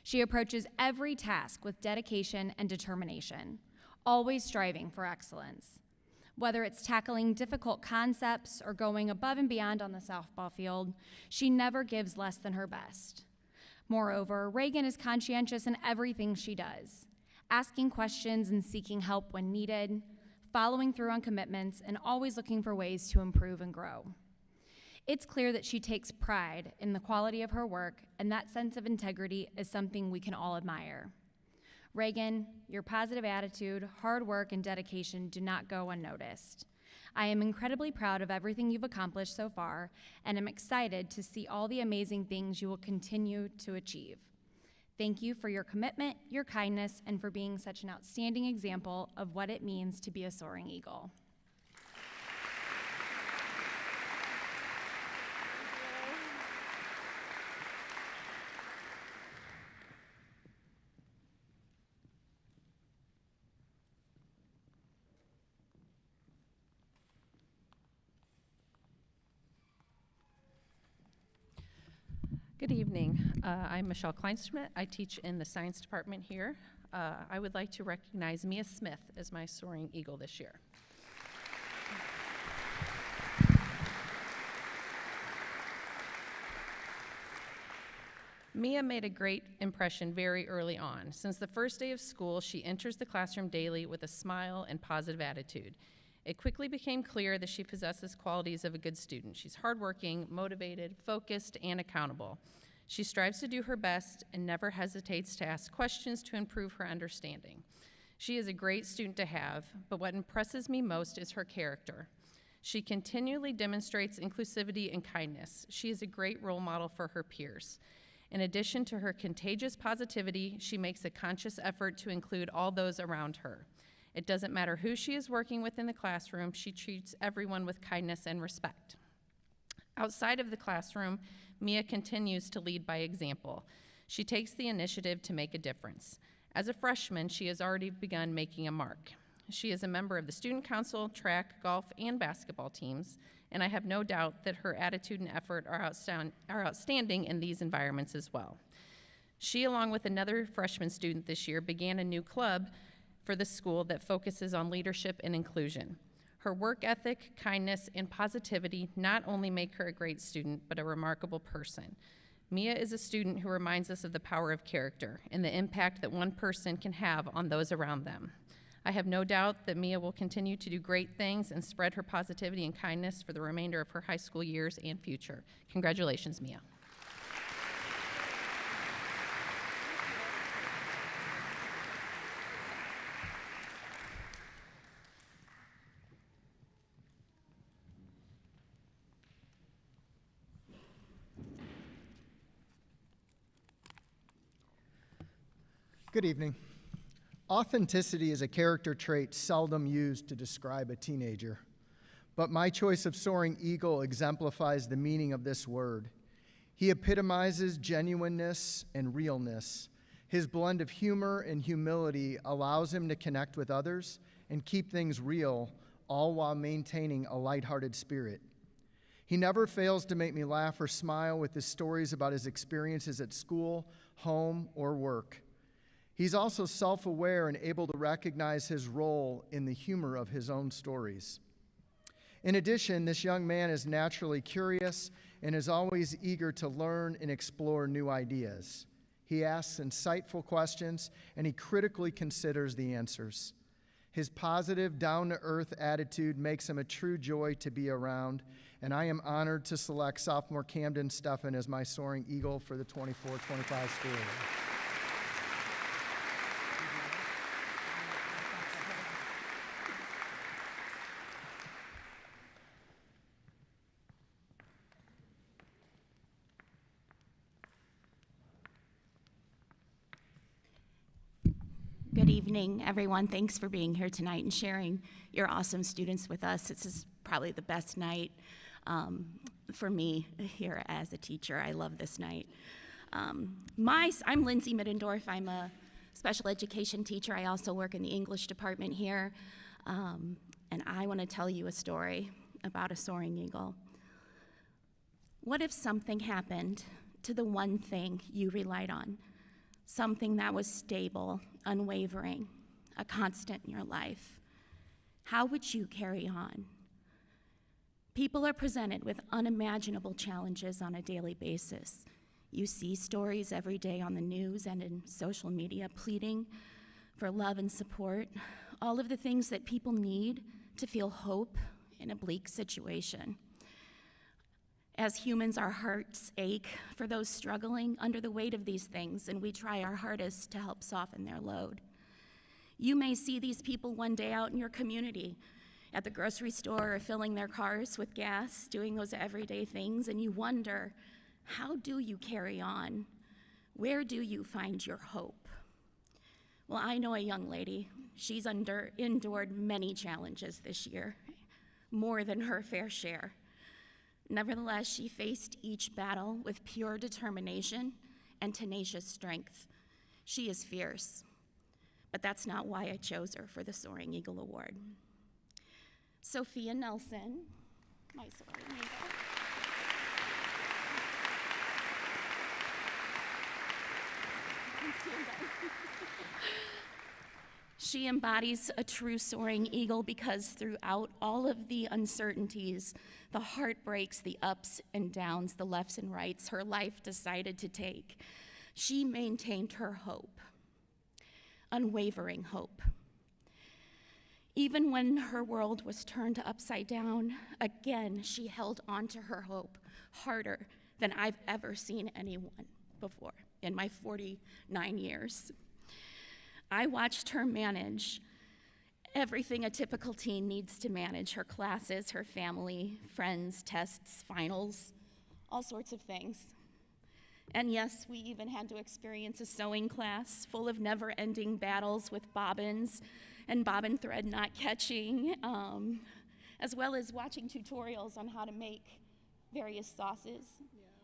She approaches every task with dedication and determination, always striving for excellence. Whether it's tackling difficult concepts or going above and beyond on the softball field, she never gives less than her best. Moreover, Reagan is conscientious in everything she does, asking questions and seeking help when needed, following through on commitments, and always looking for ways to improve and grow. It's clear that she takes pride in the quality of her work, and that sense of integrity is something we can all admire. Reagan, your positive attitude, hard work, and dedication do not go unnoticed. I am incredibly proud of everything you've accomplished so far, and am excited to see all the amazing things you will continue to achieve. Thank you for your commitment, your kindness, and for being such an outstanding example of what it means to be a Soaring Eagle. Good evening. I'm Michelle Kleinschmidt. I teach in the science department here. I would like to recognize Mia Smith as my Soaring Eagle this year. Mia made a great impression very early on. Since the first day of school, she enters the classroom daily with a smile and positive attitude. It quickly became clear that she possesses qualities of a good student. She's hardworking, motivated, focused, and accountable. She strives to do her best and never hesitates to ask questions to improve her understanding. She is a great student to have, but what impresses me most is her character. She continually demonstrates inclusivity and kindness. She is a great role model for her peers. In addition to her contagious positivity, she makes a conscious effort to include all those around her. It doesn't matter who she is working with in the classroom, she treats everyone with kindness and respect. Outside of the classroom, Mia continues to lead by example. She takes the initiative to make a difference. As a freshman, she has already begun making a mark. She is a member of the student council, track, golf, and basketball teams, and I have no doubt that her attitude and effort are outstanding in these environments as well. She, along with another freshman student this year, began a new club for the school that focuses on leadership and inclusion. Her work ethic, kindness, and positivity not only make her a great student, but a remarkable person. Mia is a student who reminds us of the power of character and the impact that one person can have on those around them. I have no doubt that Mia will continue to do great things and spread her positivity and kindness for the remainder of her high school years and future. Congratulations, Mia. Good evening. Authenticity is a character trait seldom used to describe a teenager, but my choice of Soaring Eagle exemplifies the meaning of this word. He epitomizes genuineness and realness. His blend of humor and humility allows him to connect with others and keep things real, all while maintaining a lighthearted spirit. He never fails to make me laugh or smile with his stories about his experiences at school, home, or work. He's also self-aware and able to recognize his role in the humor of his own stories. In addition, this young man is naturally curious and is always eager to learn and explore new ideas. He asks insightful questions, and he critically considers the answers. His positive, down-to-earth attitude makes him a true joy to be around, and I am honored to select sophomore Camden Stuffen as my Soaring Eagle for the 24-25 school year. Good evening, everyone. Thanks for being here tonight and sharing your awesome students with us. This is probably the best night for me here as a teacher. I love this night. I'm Lindsay Middendorf. I'm a special education teacher. I also work in the English department here. And I want to tell you a story about a Soaring Eagle. What if something happened to the one thing you relied on? Something that was stable, unwavering, a constant in your life. How would you carry on? People are presented with unimaginable challenges on a daily basis. You see stories every day on the news and in social media pleading for love and support, all of the things that people need to feel hope in a bleak situation. As humans, our hearts ache for those struggling under the weight of these things, and we try our hardest to help soften their load. You may see these people one day out in your community, at the grocery store or filling their cars with gas, doing those everyday things, and you wonder, how do you carry on? Where do you find your hope? Well, I know a young lady. She's endured many challenges this year, more than her fair share. Nevertheless, she faced each battle with pure determination and tenacious strength. She is fierce, but that's not why I chose her for the Soaring Eagle Award. Sophia Nelson, my Soaring Eagle. She embodies a true soaring eagle because throughout all of the uncertainties, the heartbreaks, the ups and downs, the lefts and rights her life decided to take, she maintained her hope, unwavering hope. Even when her world was turned upside down, again, she held on to her hope harder than I've ever seen anyone before in my 49 years. I watched her manage everything a typical teen needs to manage: her classes, her family, friends, tests, finals, all sorts of things. And yes, we even had to experience a sewing class full of never-ending battles with bobbins and bobbin thread not catching, as well as watching tutorials on how to make various sauces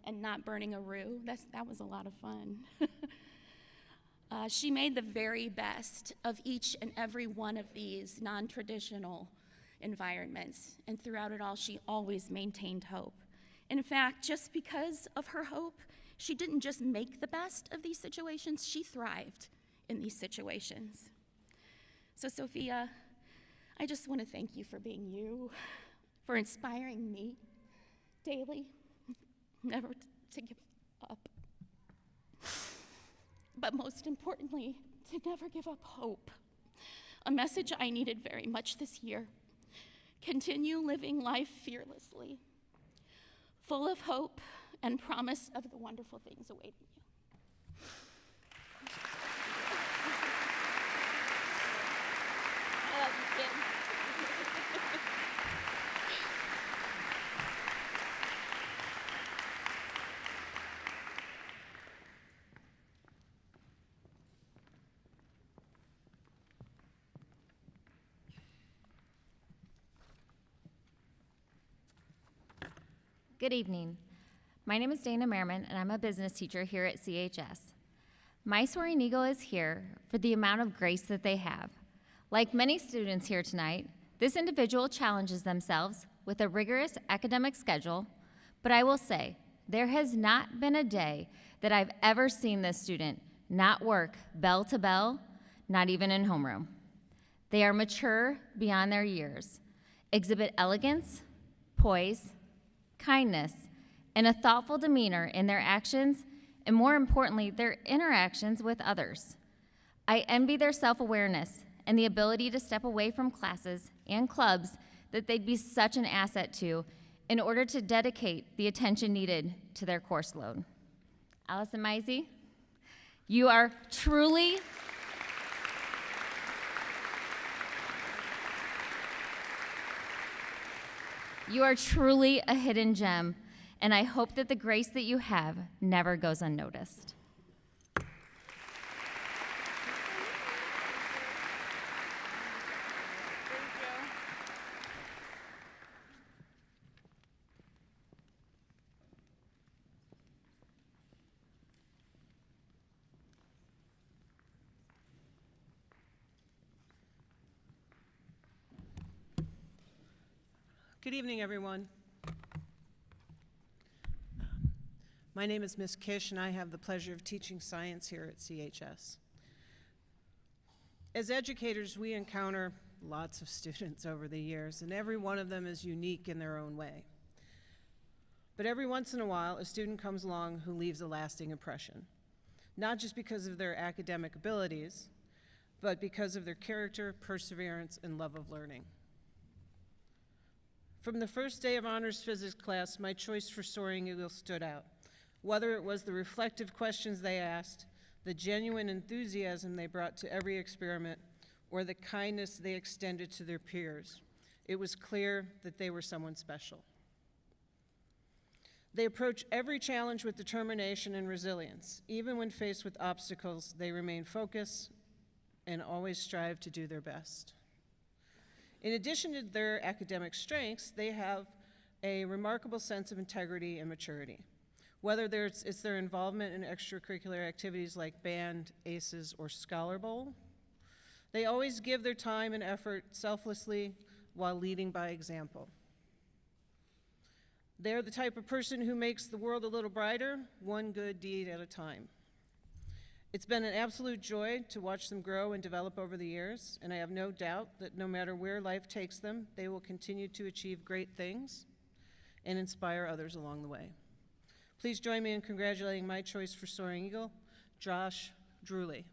and not burning a roux. That was a lot of fun. She made the very best of each and every one of these non-traditional environments, and throughout it all, she always maintained hope. In fact, just because of her hope, she didn't just make the best of these situations, she thrived in these situations. So Sophia, I just want to thank you for being you, for inspiring me daily, never to give up. But most importantly, to never give up hope. A message I needed very much this year. Continue living life fearlessly, full of hope and promise of the wonderful things awaiting you. I love you, kid. Good evening. My name is Dana Merriman, and I'm a business teacher here at CHS. My Soaring Eagle is here for the amount of grace that they have. Like many students here tonight, this individual challenges themselves with a rigorous academic schedule, but I will say, there has not been a day that I've ever seen this student not work bell to bell, not even in homeroom. They are mature beyond their years, exhibit elegance, poise, kindness, and a thoughtful demeanor in their actions, and more importantly, their interactions with others. I envy their self-awareness and the ability to step away from classes and clubs that they'd be such an asset to in order to dedicate the attention needed to their course load. Alison Myy, you are truly a hidden gem, and I hope that the grace that you have never goes unnoticed. Good evening, everyone. My name is Miss Kish, and I have the pleasure of teaching science here at CHS. As educators, we encounter lots of students over the years, and every one of them is unique in their own way. But every once in a while, a student comes along who leaves a lasting impression, not just because of their academic abilities, but because of their character, perseverance, and love of learning. From the first day of honors physics class, my choice for Soaring Eagle stood out. Whether it was the reflective questions they asked, the genuine enthusiasm they brought to every experiment, or the kindness they extended to their peers, It was clear that they were someone special. They approach every challenge with determination and resilience. Even when faced with obstacles, they remain focused and always strive to do their best. In addition to their academic strengths, they have a remarkable sense of integrity and maturity. Whether it's their involvement in extracurricular activities like band, ACES, or Scholar Bowl, they always give their time and effort selflessly while leading by example. They're the type of person who makes the world a little brighter, one good deed at a time. It's been an absolute joy to watch them grow and develop over the years, and I have no doubt that no matter where life takes them, they will continue to achieve great things and inspire others along the way. Please join me in congratulating my choice for Soaring Eagle, Josh Druy.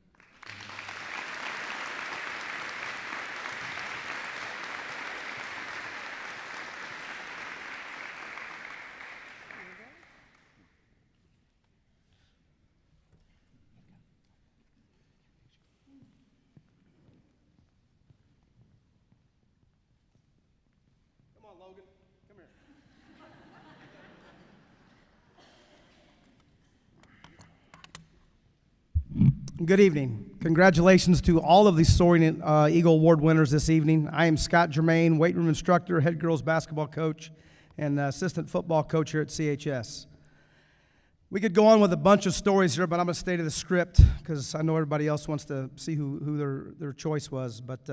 Logan, come here. Good evening. Congratulations to all of the Soaring Eagle Award winners this evening. I am Scott Germain, weight room instructor, head girls basketball coach, and assistant football coach here at CHS. We could go on with a bunch of stories here, but I'm going to stay to the script because I know everybody else wants to see who their choice was. But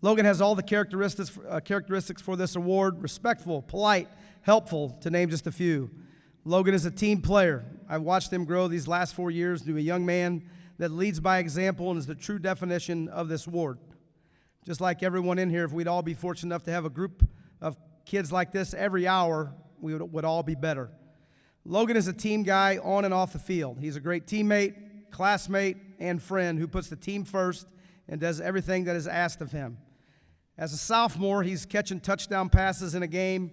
Logan has all the characteristics for this award: respectful, polite, helpful, to name just a few. Logan is a team player. I've watched him grow these last 4 years into a young man that leads by example and is the true definition of this award. Just like everyone in here, if we'd all be fortunate enough to have a group of kids like this every hour, we would all be better. Logan is a team guy on and off the field. He's a great teammate, classmate, and friend who puts the team first and does everything that is asked of him. As a sophomore, he's catching touchdown passes in a game.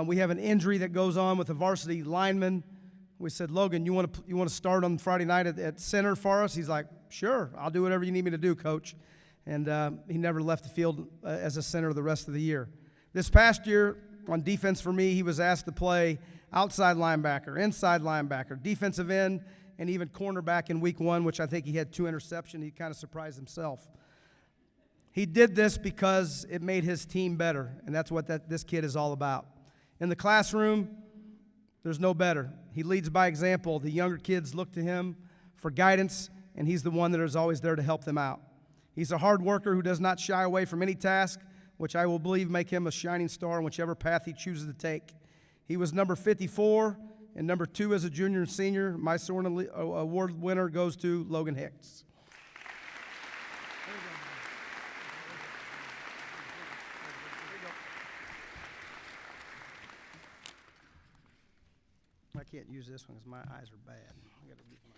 We have an injury that goes on with a varsity lineman. We said, Logan, you want to start on Friday night at center for us? He's like, sure, I'll do whatever you need me to do, coach. And he never left the field as a center the rest of the year. This past year, on defense for me, he was asked to play outside linebacker, inside linebacker, defensive end, and even cornerback in week 1, which I think he had 2 interceptions. He kind of surprised himself. He did this because it made his team better, and that's what this kid is all about. In the classroom, there's no better. He leads by example. The younger kids look to him for guidance, and he's the one that is always there to help them out. He's a hard worker who does not shy away from any task, which I will believe make him a shining star in whichever path he chooses to take. He was number 54 and number 2 as a junior and senior. My Soaring Award winner goes to Logan Hicks. I can't use this one because my eyes are bad. I gotta use my.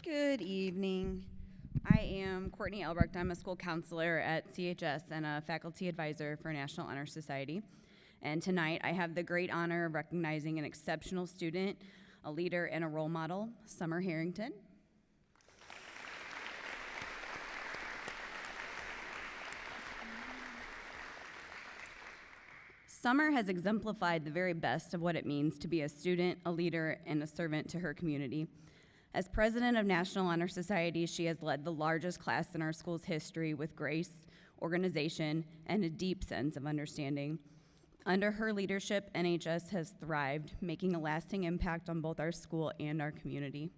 Good evening. I am Courtney Albrecht. I'm a school counselor at CHS and a faculty advisor for National Honor Society. And tonight I have the great honor of recognizing an exceptional student, a leader, and a role model, Summer Harrington. Summer has exemplified the very best of what it means to be a student, a leader, and a servant to her community. As president of National Honor Society, she has led the largest class in our school's history with grace, organization, and a deep sense of understanding. Under her leadership, NHS has thrived, making a lasting impact on both our school and our community.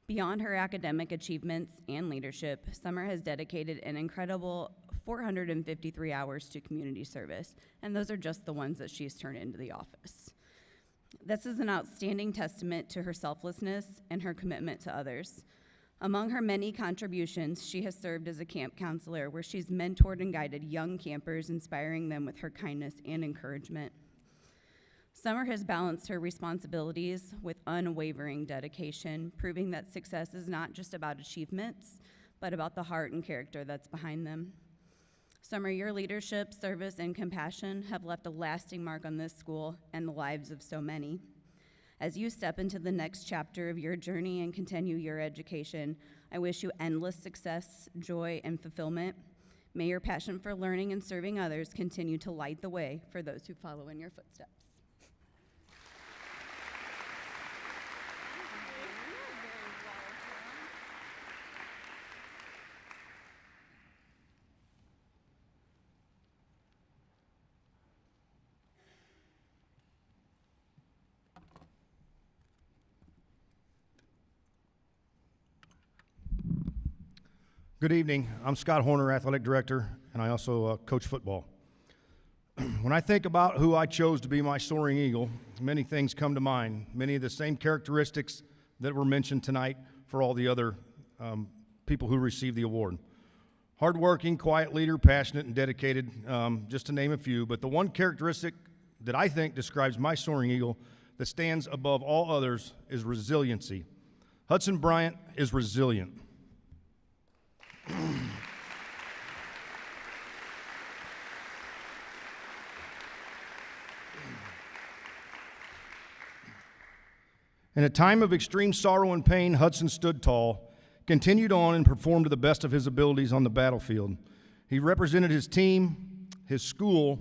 Beyond her academic achievements and leadership, Summer has dedicated an incredible 453 hours to community service, and those are just the ones that she's turned into the office. This is an outstanding testament to her selflessness and her commitment to others. Among her many contributions, she has served as a camp counselor where she's mentored and guided young campers, inspiring them with her kindness and encouragement. Summer has balanced her responsibilities with unwavering dedication, proving that success is not just about achievements, but about the heart and character that's behind them. Summer, your leadership, service, and compassion have left a lasting mark on this school and the lives of so many. As you step into the next chapter of your journey and continue your education, I wish you endless success, joy, and fulfillment. May your passion for learning and serving others continue to light the way for those who follow in your footsteps. Good evening. I'm Scott Horner, Athletic Director, and I also coach football. When I think about who I chose to be my Soaring Eagle, many things come to mind, many of the same characteristics that were mentioned tonight for all the other people who received the award. Hardworking, quiet leader, passionate, and dedicated, just to name a few, but the one characteristic that I think describes my Soaring Eagle that stands above all others is resiliency. Hudson Bryant is resilient. In a time of extreme sorrow and pain, Hudson stood tall, continued on, and performed to the best of his abilities on the battlefield. He represented his team, his school,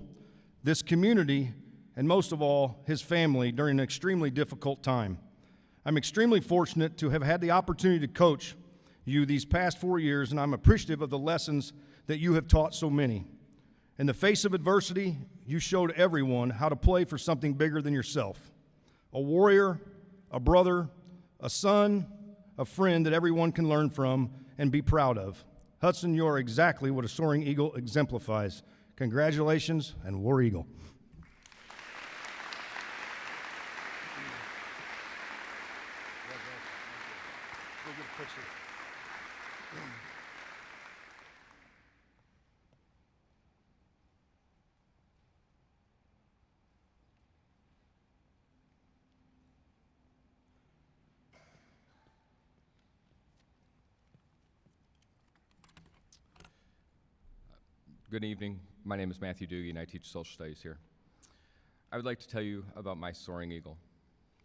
this community, and most of all, his family during an extremely difficult time. I'm extremely fortunate to have had the opportunity to coach you these past 4 years, and I'm appreciative of the lessons that you have taught so many. In the face of adversity, you showed everyone how to play for something bigger than yourself. A warrior, a brother, a son, a friend that everyone can learn from and be proud of. Hudson, you are exactly what a Soaring Eagle exemplifies. Congratulations, and War Eagle. Good evening. My name is Matthew Doogie, and I teach social studies here. I would like to tell you about my Soaring Eagle.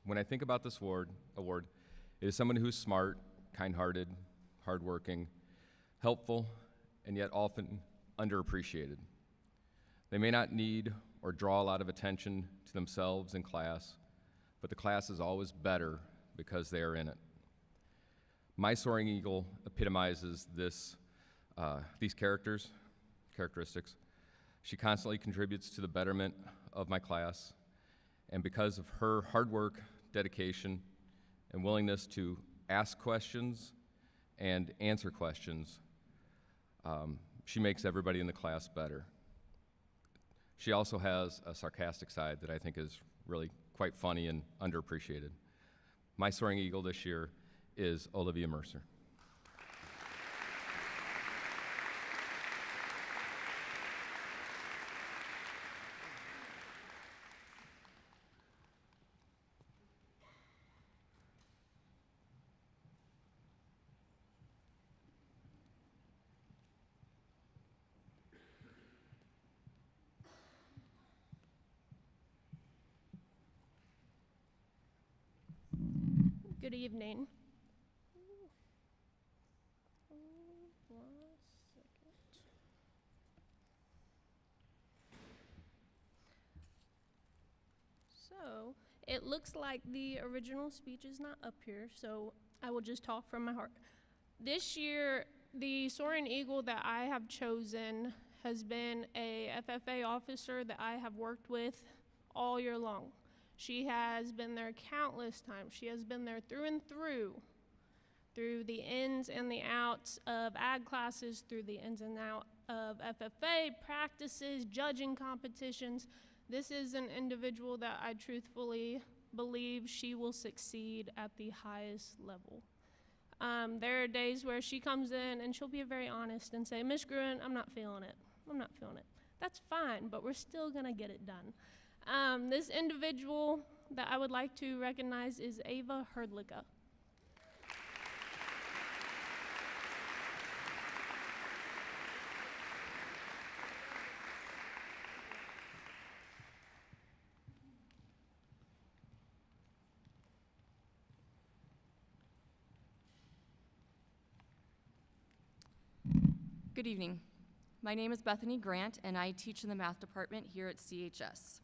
When I think about this award, it is someone who is smart, kind-hearted, hardworking, helpful, and yet often underappreciated. They may not need or draw a lot of attention to themselves in class, but the class is always better because they are in it. My Soaring Eagle epitomizes these characteristics. She constantly contributes to the betterment of my class, and because of her hard work, dedication, and willingness to ask questions and answer questions, she makes everybody in the class better. She also has a sarcastic side that I think is really quite funny and underappreciated. My Soaring Eagle this year is Olivia Mercer. Good evening. So, it looks like the original speech is not up here, so I will just talk from my heart. This year, the Soaring Eagle that I have chosen has been a FFA officer that I have worked with all year long. She has been there countless times. She has been there through and through the ins and the outs of ag classes, through the ins and outs of FFA practices, judging competitions. This is an individual that I truthfully believe she will succeed at the highest level. There are days where she comes in and she'll be very honest and say, "Miss Gruen, I'm not feeling it. I'm not feeling it." That's fine, but we're still gonna get it done. This individual that I would like to recognize is Ava Hera. Good evening. My name is Bethany Grant, and I teach in the math department here at CHS.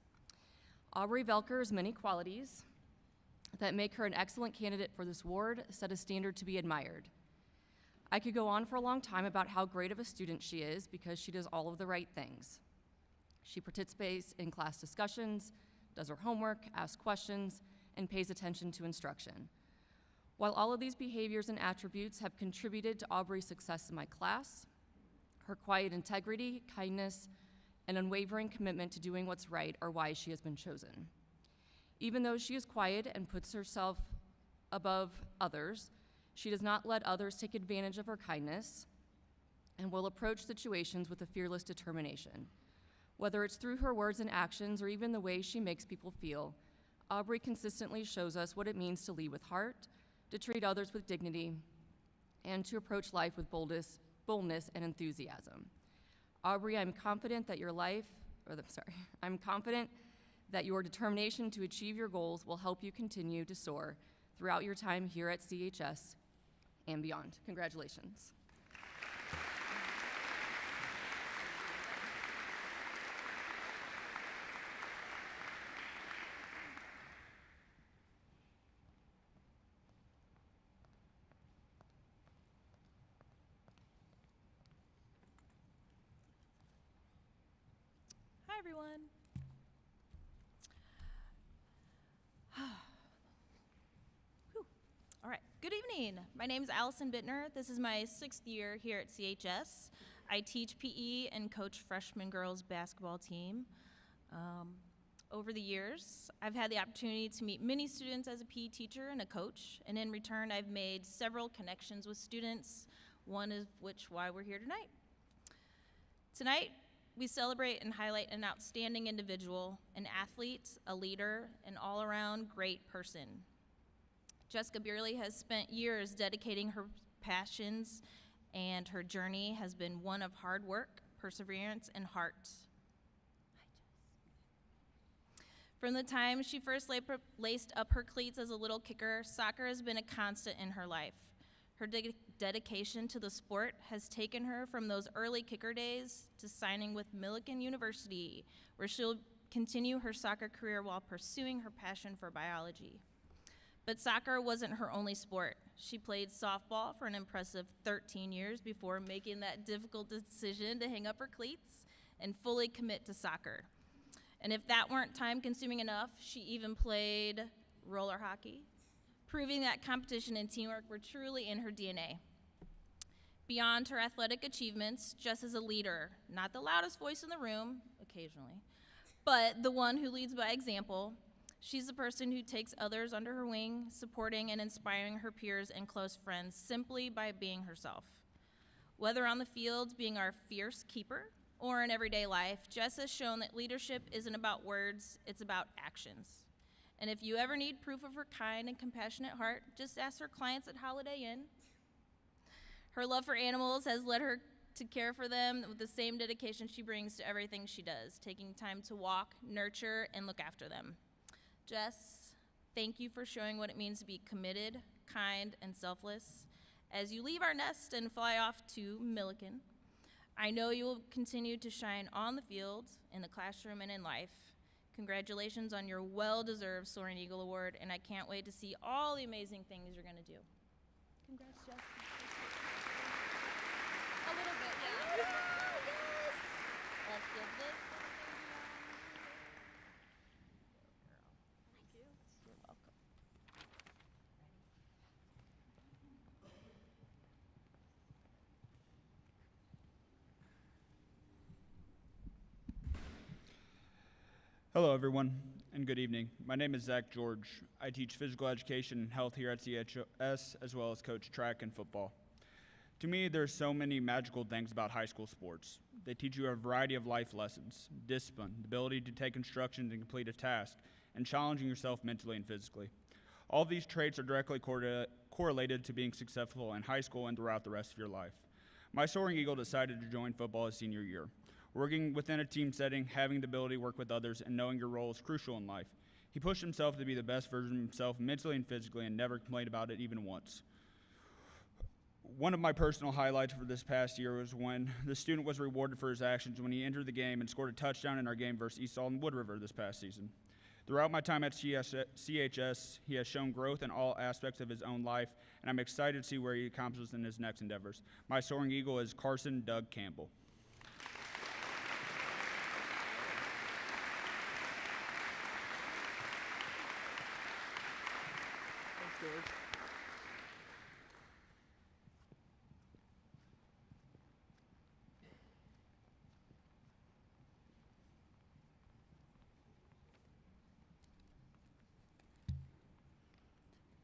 Aubrey Velker's many qualities that make her an excellent candidate for this award set a standard to be admired. I could go on for a long time about how great of a student she is because she does all of the right things. She participates in class discussions, does her homework, asks questions, and pays attention to instruction. While all of these behaviors and attributes have contributed to Aubrey's success in my class, her quiet integrity, kindness, and unwavering commitment to doing what's right are why she has been chosen. Even though she is quiet and puts herself above others, she does not let others take advantage of her kindness and will approach situations with a fearless determination. Whether it's through her words and actions or even the way she makes people feel, Aubrey consistently shows us what it means to lead with heart, to treat others with dignity, and to approach life with boldness and enthusiasm. Aubrey, I'm confident that your determination to achieve your goals will help you continue to soar throughout your time here at CHS and beyond. Congratulations. Hi, everyone. Whew. All right, good evening. My name is Alison Myy. This is my 6th year here at CHS. I teach PE and coach freshman girls basketball team. Over the years, I've had the opportunity to meet many students as a PE teacher and a coach, and in return, I've made several connections with students, one of which why we're here tonight. Tonight, we celebrate and highlight an outstanding individual, an athlete, a leader, an all-around great person. Jessica Beerley has spent years dedicating her passions, and her journey has been one of hard work, perseverance, and heart. From the time she first laced up her cleats as a little kicker, soccer has been a constant in her life. Her dedication to the sport has taken her from those early kicker days to signing with Millikan University, where she'll continue her soccer career while pursuing her passion for biology. But soccer wasn't her only sport. She played softball for an impressive 13 years before making that difficult decision to hang up her cleats and fully commit to soccer. And if that weren't time-consuming enough, she even played roller hockey, proving that competition and teamwork were truly in her DNA. Beyond her athletic achievements, Jess is a leader, not the loudest voice in the room, occasionally, but the one who leads by example. She's the person who takes others under her wing, supporting and inspiring her peers and close friends simply by being herself. Whether on the field being our fierce keeper or in everyday life, Jess has shown that leadership isn't about words, it's about actions. And if you ever need proof of her kind and compassionate heart, just ask her clients at Holiday Inn. Her love for animals has led her to care for them with the same dedication she brings to everything she does, taking time to walk, nurture, and look after them. Jess, thank you for showing what it means to be committed, kind, and selfless. As you leave our nest and fly off to Millikan, I know you will continue to shine on the field, in the classroom, and in life. Congratulations on your well-deserved Soaring Eagle Award, and I can't wait to see all the amazing things you're gonna do. Congrats, Jess. A little bit, yeah. Yes! Let's give this one a big round. Thank you. You're welcome. Hello, everyone, and good evening. My name is Zach George. I teach physical education and health here at CHS, as well as coach track and football. To me, there's so many magical things about high school sports. They teach you a variety of life lessons: discipline, the ability to take instructions and complete a task, and challenging yourself mentally and physically. All of these traits are directly correlated to being successful in high school and throughout the rest of your life. My Soaring Eagle decided to join football his senior year. Working within a team setting, having the ability to work with others, and knowing your role is crucial in life. He pushed himself to be the best version of himself mentally and physically and never complained about it even once. One of my personal highlights for this past year was when the student was rewarded for his actions when he entered the game and scored a touchdown in our game versus East Alton Wood River this past season. Throughout my time at CHS, he has shown growth in all aspects of his own life, and I'm excited to see where he accomplishes in his next endeavors. My Soaring Eagle is Carson Doug Campbell. Thanks, George.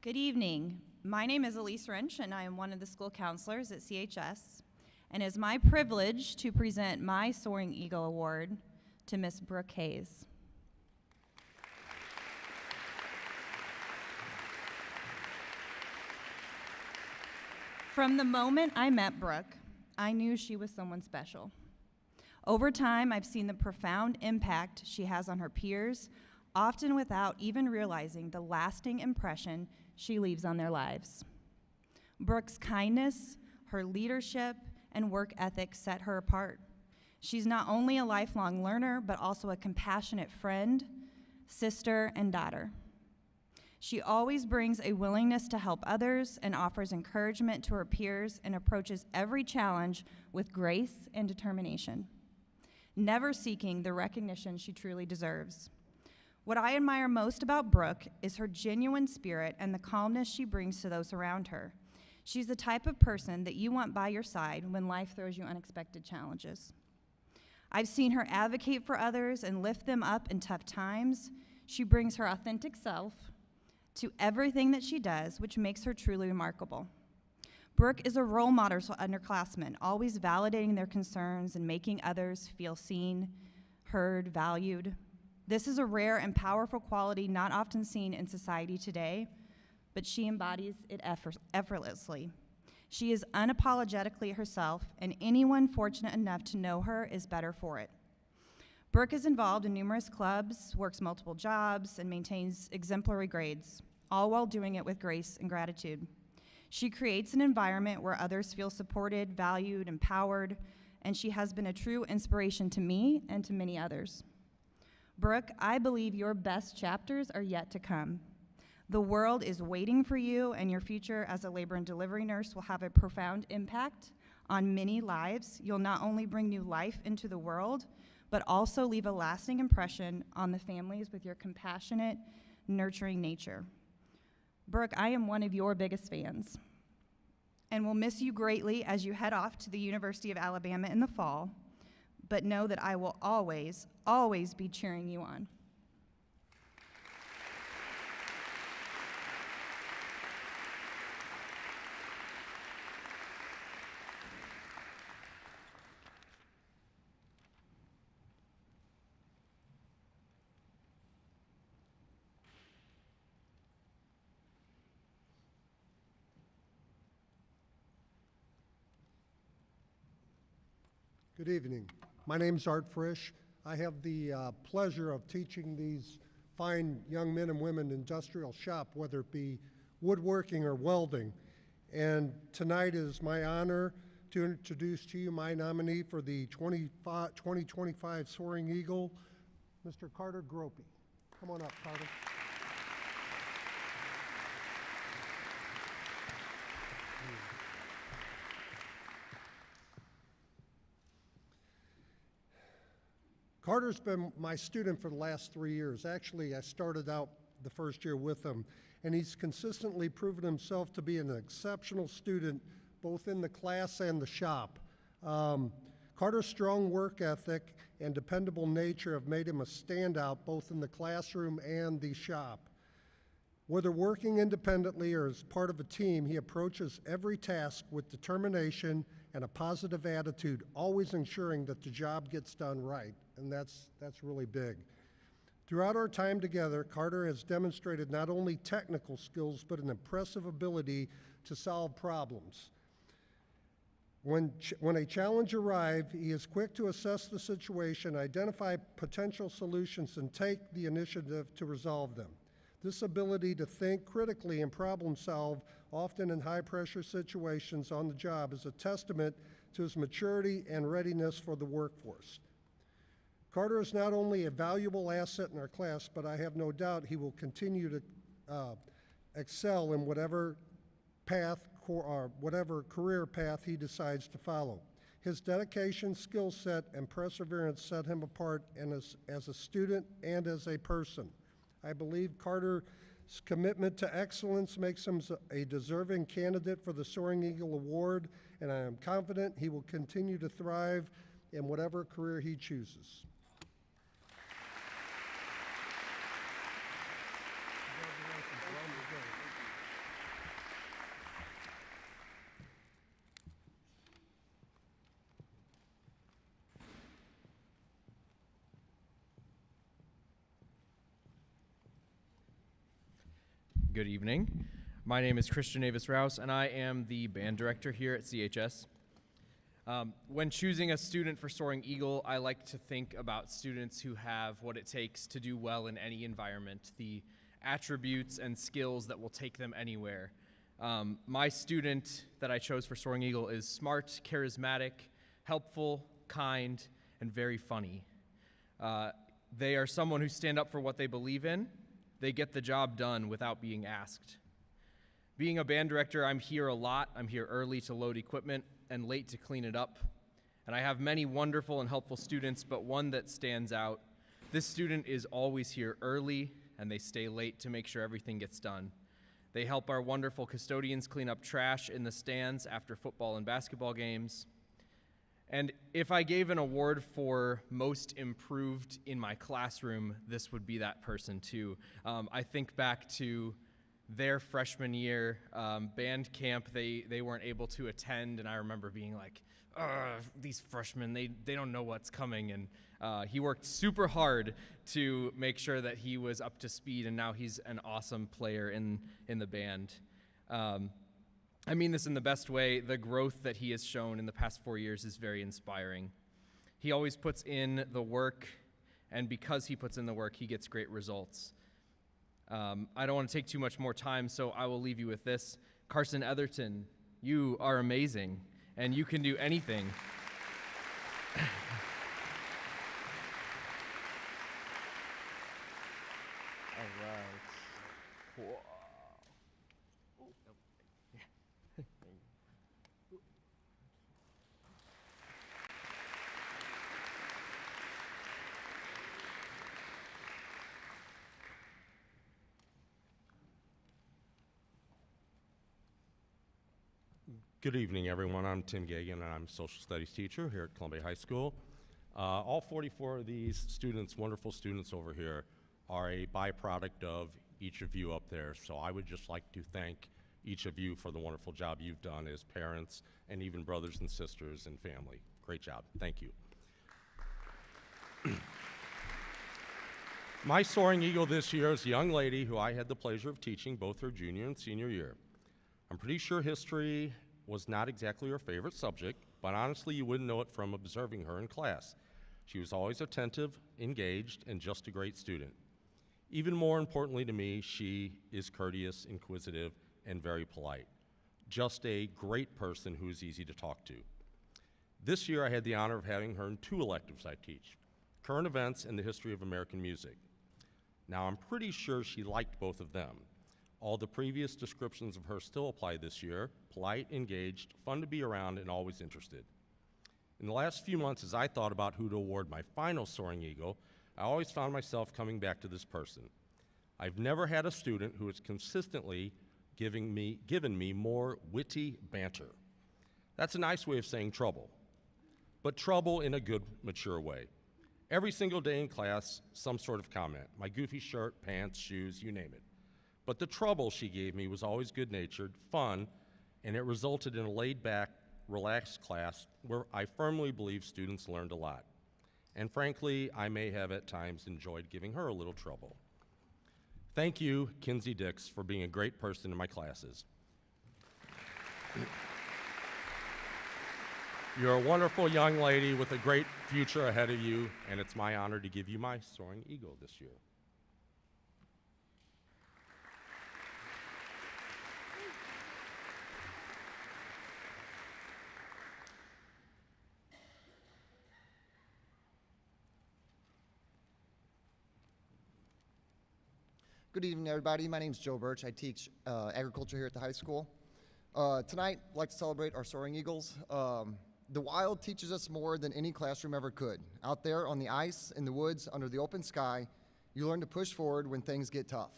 Good evening. My name is Elise Wrench, and I am one of the school counselors at CHS. And it is my privilege to present my Soaring Eagle Award to Miss Brooke Hayes. From the moment I met Brooke, I knew she was someone special. Over time, I've seen the profound impact she has on her peers, often without even realizing the lasting impression she leaves on their lives. Brooke's kindness, her leadership, and work ethic set her apart. She's not only a lifelong learner, but also a compassionate friend, sister, and daughter. She always brings a willingness to help others and offers encouragement to her peers and approaches every challenge with grace and determination, never seeking the recognition she truly deserves. What I admire most about Brooke is her genuine spirit and the calmness she brings to those around her. She's the type of person that you want by your side when life throws you unexpected challenges. I've seen her advocate for others and lift them up in tough times. She brings her authentic self to everything that she does, which makes her truly remarkable. Brooke is a role model for underclassmen, always validating their concerns and making others feel seen, heard, valued. This is a rare and powerful quality not often seen in society today, but she embodies it effortlessly. She is unapologetically herself, and anyone fortunate enough to know her is better for it. Brooke is involved in numerous clubs, works multiple jobs, and maintains exemplary grades, all while doing it with grace and gratitude. She creates an environment where others feel supported, valued, empowered, and she has been a true inspiration to me and to many others. Brooke, I believe your best chapters are yet to come. The world is waiting for you, and your future as a labor and delivery nurse will have a profound impact on many lives. You'll not only bring new life into the world, but also leave a lasting impression on the families with your compassionate, nurturing nature. Brooke, I am one of your biggest fans, and will miss you greatly as you head off to the University of Alabama in the fall. But know that I will always, always be cheering you on. Good evening. My name's Art Frisch. I have the pleasure of teaching these fine young men and women industrial shop, whether it be woodworking or welding. And tonight is my honor to introduce to you my nominee for the 2025 Soaring Eagle, Mr. Carter Gropey. Come on up, Carter. Carter's been my student for the last 3 years. Actually, I started out the first year with him, and he's consistently proven himself to be an exceptional student, both in the class and the shop. Carter's strong work ethic and dependable nature have made him a standout both in the classroom and the shop. Whether working independently or as part of a team, he approaches every task with determination and a positive attitude, always ensuring that the job gets done right, and that's really big. Throughout our time together, Carter has demonstrated not only technical skills, but an impressive ability to solve problems. When a challenge arrives, he is quick to assess the situation, identify potential solutions, and take the initiative to resolve them. This ability to think critically and problem solve, often in high-pressure situations on the job, is a testament to his maturity and readiness for the workforce. Carter is not only a valuable asset in our class, but I have no doubt he will continue to excel in whatever path or whatever career path he decides to follow. His dedication, skill set, and perseverance set him apart as a student and as a person. I believe Carter's commitment to excellence makes him a deserving candidate for the Soaring Eagle Award, and I am confident he will continue to thrive in whatever career he chooses. Good evening. My name is Christian Avis Rouse, and I am the band director here at CHS. When choosing a student for Soaring Eagle, I like to think about students who have what it takes to do well in any environment, the attributes and skills that will take them anywhere. My student that I chose for Soaring Eagle is smart, charismatic, helpful, kind, and very funny. They are someone who stand up for what they believe in. They get the job done without being asked. Being a band director, I'm here a lot. I'm here early to load equipment and late to clean it up. And I have many wonderful and helpful students, but one that stands out. This student is always here early, and they stay late to make sure everything gets done. They help our wonderful custodians clean up trash in the stands after football and basketball games. And if I gave an award for most improved in my classroom, this would be that person too. I think back to their freshman year band camp. They weren't able to attend, and I remember being like, these freshmen, they don't know what's coming. And he worked super hard to make sure that he was up to speed, and now he's an awesome player in the band. I mean this in the best way. The growth that he has shown in the past 4 years is very inspiring. He always puts in the work, and because he puts in the work, he gets great results. I don't want to take too much more time, so I will leave you with this. Carson Etherton, you are amazing, and you can do anything. All right. Whoa. Good evening, everyone. I'm Tim Gagan, and I'm a social studies teacher here at Columbia High School. All 44 of these students, wonderful students over here, are a byproduct of each of you up there. So I would just like to thank each of you for the wonderful job you've done as parents and even brothers and sisters and family. Great job. Thank you. My Soaring Eagle this year is a young lady who I had the pleasure of teaching both her junior and senior year. I'm pretty sure history was not exactly her favorite subject, but honestly, you wouldn't know it from observing her in class. She was always attentive, engaged, and just a great student. Even more importantly to me, she is courteous, inquisitive, and very polite. Just a great person who is easy to talk to. This year, I had the honor of having her in 2 electives I teach, current events and the history of American music. Now, I'm pretty sure she liked both of them. All the previous descriptions of her still apply this year: polite, engaged, fun to be around, and always interested. In the last few months, as I thought about who to award my final Soaring Eagle, I always found myself coming back to this person. I've never had a student who has consistently given me more witty banter. That's a nice way of saying trouble, but trouble in a good, mature way. Every single day in class, some sort of comment. My goofy shirt, pants, shoes, you name it. But the trouble she gave me was always good-natured, fun, and it resulted in a laid-back, relaxed class where I firmly believe students learned a lot. And frankly, I may have at times enjoyed giving her a little trouble. Thank you, Kinsey Dix, for being a great person in my classes. You're a wonderful young lady with a great future ahead of you, and it's my honor to give you my Soaring Eagle this year. Good evening, everybody. My name is Joe Birch. I teach agriculture here at the high school. Tonight, I'd like to celebrate our Soaring Eagles. The wild teaches us more than any classroom ever could. Out there on the ice, in the woods, under the open sky, you learn to push forward when things get tough.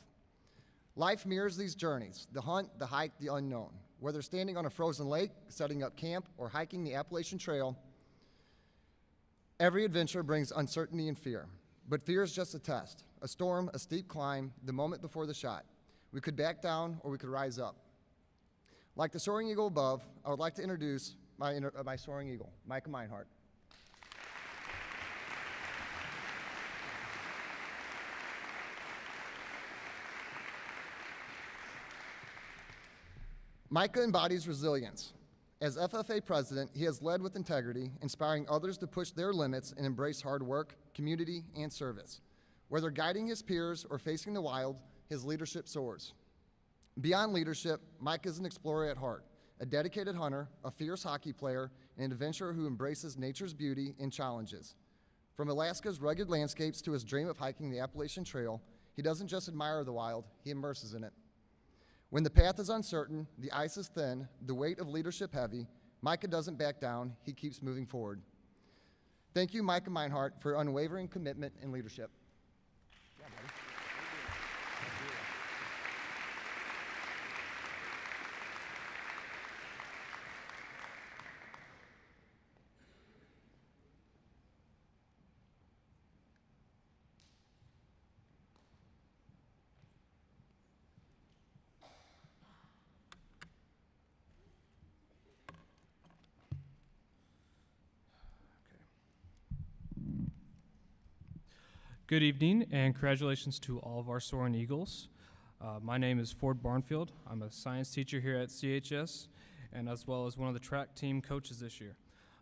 Life mirrors these journeys, the hunt, the hike, the unknown. Whether standing on a frozen lake, setting up camp, or hiking the Appalachian Trail, every adventure brings uncertainty and fear. But fear is just a test, a storm, a steep climb, the moment before the shot. We could back down or we could rise up. Like the Soaring Eagle above, I would like to introduce my Soaring Eagle, Micah Meinhardt. Micah embodies resilience. As FFA president, he has led with integrity, inspiring others to push their limits and embrace hard work, community, and service. Whether guiding his peers or facing the wild, his leadership soars. Beyond leadership, Mike is an explorer at heart, a dedicated hunter, a fierce hockey player, and an adventurer who embraces nature's beauty and challenges. From Alaska's rugged landscapes to his dream of hiking the Appalachian Trail, he doesn't just admire the wild, he immerses in it. When the path is uncertain, the ice is thin, the weight of leadership heavy, Micah doesn't back down, he keeps moving forward. Thank you, Micah Meinhardt, for your unwavering commitment and leadership. Yeah, buddy. Good evening and congratulations to all of our Soaring Eagles. My name is Ford Barnfield. I'm a science teacher here at CHS and as well as one of the track team coaches this year.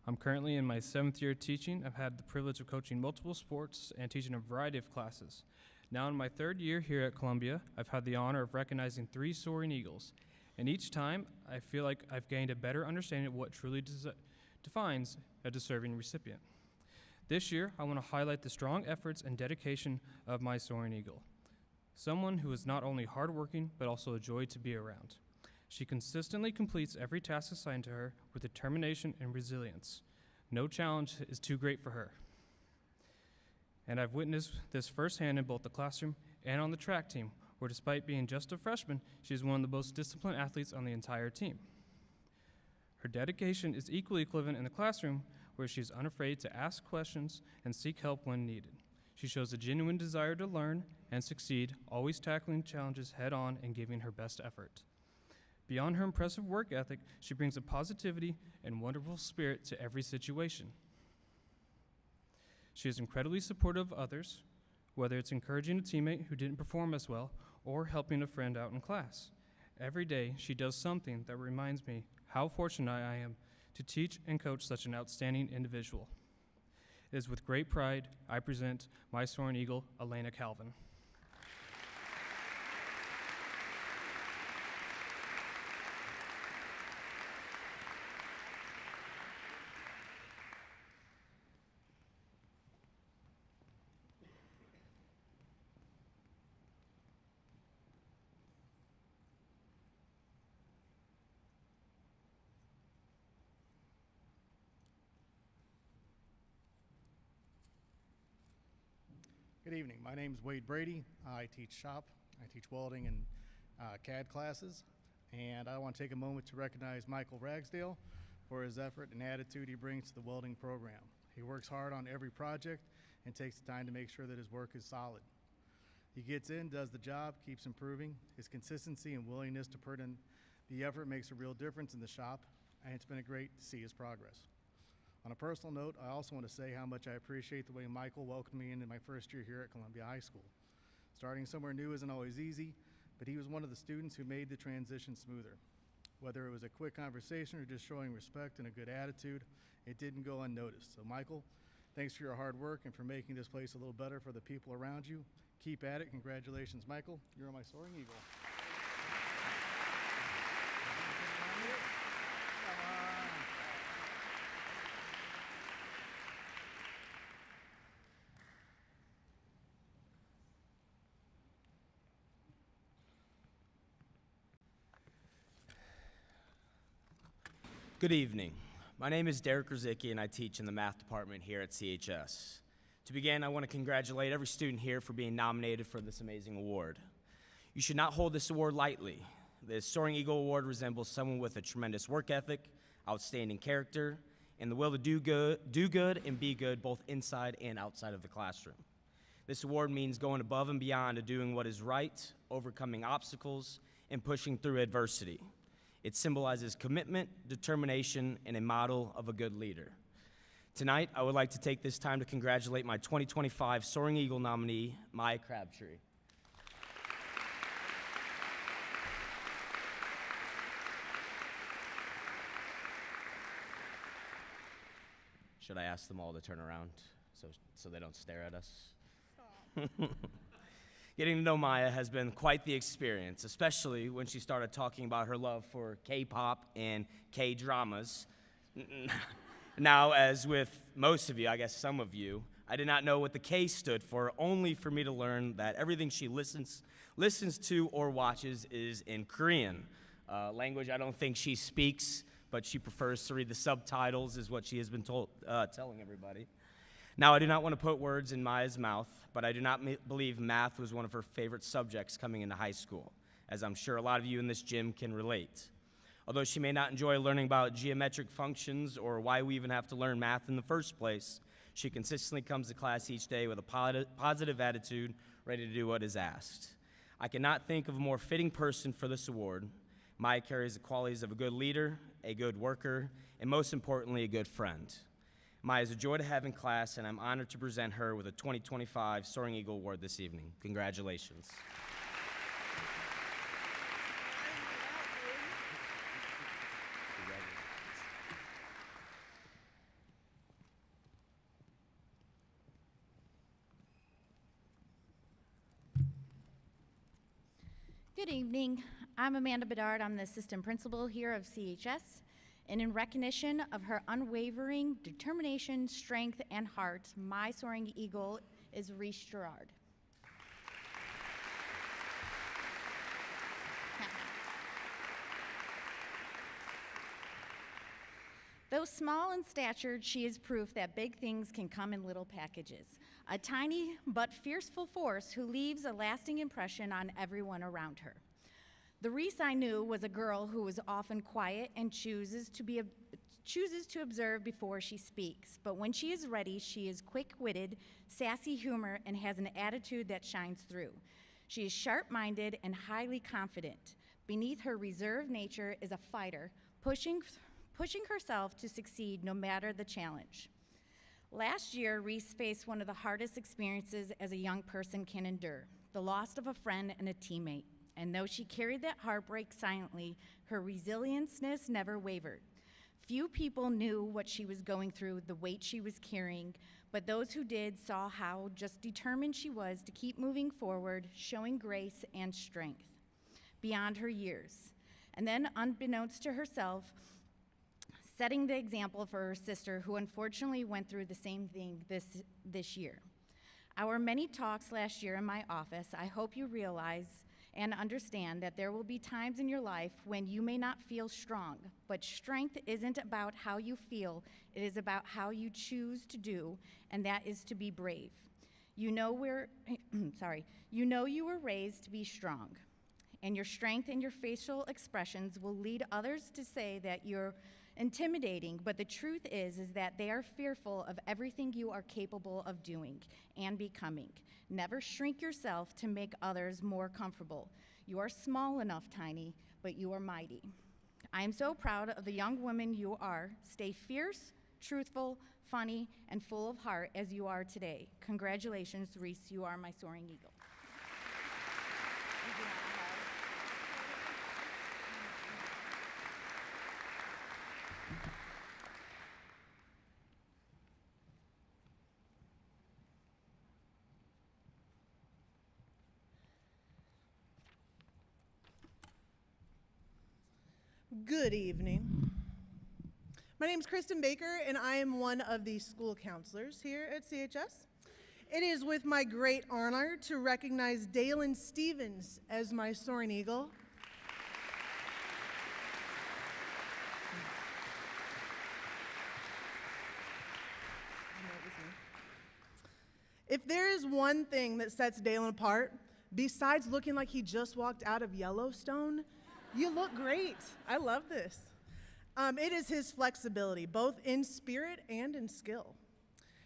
I'm currently in my 7th year teaching. I've had the privilege of coaching multiple sports and teaching a variety of classes. Now in my 3rd year here at Columbia, I've had the honor of recognizing 3 Soaring Eagles. And each time, I feel like I've gained a better understanding of what truly defines a deserving recipient. This year, I want to highlight the strong efforts and dedication of my Soaring Eagle. Someone who is not only hardworking, but also a joy to be around. She consistently completes every task assigned to her with determination and resilience. No challenge is too great for her. And I've witnessed this firsthand in both the classroom and on the track team, where despite being just a freshman, she is one of the most disciplined athletes on the entire team. Her dedication is equally equivalent in the classroom, where she is unafraid to ask questions and seek help when needed. She shows a genuine desire to learn and succeed, always tackling challenges head on and giving her best effort. Beyond her impressive work ethic, she brings a positivity and wonderful spirit to every situation. She is incredibly supportive of others, whether it's encouraging a teammate who didn't perform as well or helping a friend out in class. Every day, she does something that reminds me how fortunate I am to teach and coach such an outstanding individual. It is with great pride I present my Soaring Eagle, Elena Calvin. Good evening. My name is Wade Brady. I teach shop. I teach welding and CAD classes. And I want to take a moment to recognize Michael Ragsdale for his effort and attitude he brings to the welding program. He works hard on every project and takes the time to make sure that his work is solid. He gets in, does the job, keeps improving. His consistency and willingness to put in the effort makes a real difference in the shop, and it's been great to see his progress. On a personal note, I also want to say how much I appreciate the way Michael welcomed me into my first year here at Columbia High School. Starting somewhere new isn't always easy, but he was one of the students who made the transition smoother. Whether it was a quick conversation or just showing respect and a good attitude, it didn't go unnoticed. So Michael, thanks for your hard work and for making this place a little better for the people around you. Keep at it. Congratulations, Michael. You're my Soaring Eagle. Good evening. My name is Derek Ruzicki, and I teach in the math department here at CHS. To begin, I want to congratulate every student here for being nominated for this amazing award. You should not hold this award lightly. The Soaring Eagle Award resembles someone with a tremendous work ethic, outstanding character, and the will to do good and be good both inside and outside of the classroom. This award means going above and beyond to doing what is right, overcoming obstacles, and pushing through adversity. It symbolizes commitment, determination, and a model of a good leader. Tonight, I would like to take this time to congratulate my 2025 Soaring Eagle nominee, Maya Crabtree. Should I ask them all to turn around so they don't stare at us? Stop. Getting to know Maya has been quite the experience, especially when she started talking about her love for K-pop and K-dramas. Now, as with most of you, I guess some of you, I did not know what the K stood for, only for me to learn that everything she listens to or watches is in Korean, language I don't think she speaks, but she prefers to read the subtitles, is what she has been telling everybody. Now, I do not want to put words in Maya's mouth, but I do not believe math was one of her favorite subjects coming into high school, as I'm sure a lot of you in this gym can relate. Although she may not enjoy learning about geometric functions or why we even have to learn math in the first place, she consistently comes to class each day with a positive attitude, ready to do what is asked. I cannot think of a more fitting person for this award. Maya carries the qualities of a good leader, a good worker, and most importantly, a good friend. Maya is a joy to have in class, and I'm honored to present her with a 2025 Soaring Eagle Award this evening. Congratulations. Good evening. I'm Amanda Bedard. I'm the assistant principal here of CHS. And in recognition of her unwavering determination, strength, and heart, my Soaring Eagle is Reese Gerard. Though small in stature, she is proof that big things can come in little packages. A tiny but fierceful force who leaves a lasting impression on everyone around her. The Reese I knew was a girl who was often quiet and chooses to observe before she speaks. But when she is ready, she is quick-witted, sassy humor, and has an attitude that shines through. She is sharp-minded and highly confident. Beneath her reserved nature is a fighter, pushing herself to succeed no matter the challenge. Last year, Reese faced one of the hardest experiences as a young person can endure, the loss of a friend and a teammate. And though she carried that heartbreak silently, her resilience never wavered. Few people knew what she was going through, the weight she was carrying, but those who did saw how just determined she was to keep moving forward, showing grace and strength beyond her years. And then, unbeknownst to herself, setting the example for her sister, who unfortunately went through the same thing this year. Our many talks last year in my office, I hope you realize and understand that there will be times in your life when you may not feel strong, but strength isn't about how you feel, it is about how you choose to do, and that is to be brave. You know you were raised to be strong, and your strength and your facial expressions will lead others to say that you're intimidating, but the truth is that they are fearful of everything you are capable of doing and becoming. Never shrink yourself to make others more comfortable. You are small enough, Tiny, but you are mighty. I am so proud of the young woman you are. Stay fierce, truthful, funny, and full of heart as you are today. Congratulations, Reese, you are my Soaring Eagle. Good evening. My name is Kristen Baker, and I am one of the school counselors here at CHS. It is with my great honor to recognize Dalen Stevens as my Soaring Eagle. If there is one thing that sets Dalen apart, besides looking like he just walked out of Yellowstone, you look great. I love this. It is his flexibility, both in spirit and in skill.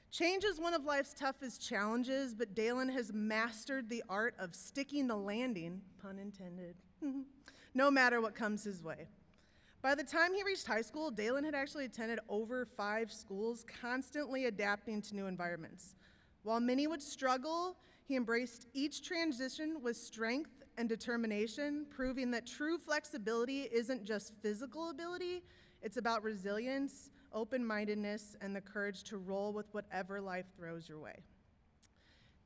Change is one of life's toughest challenges, but Dalen has mastered the art of sticking the landing, pun intended, no matter what comes his way. By the time he reached high school, Dalen had actually attended over 5 schools, constantly adapting to new environments. While many would struggle, he embraced each transition with strength and determination, proving that true flexibility isn't just physical ability, it's about resilience, open-mindedness, and the courage to roll with whatever life throws your way.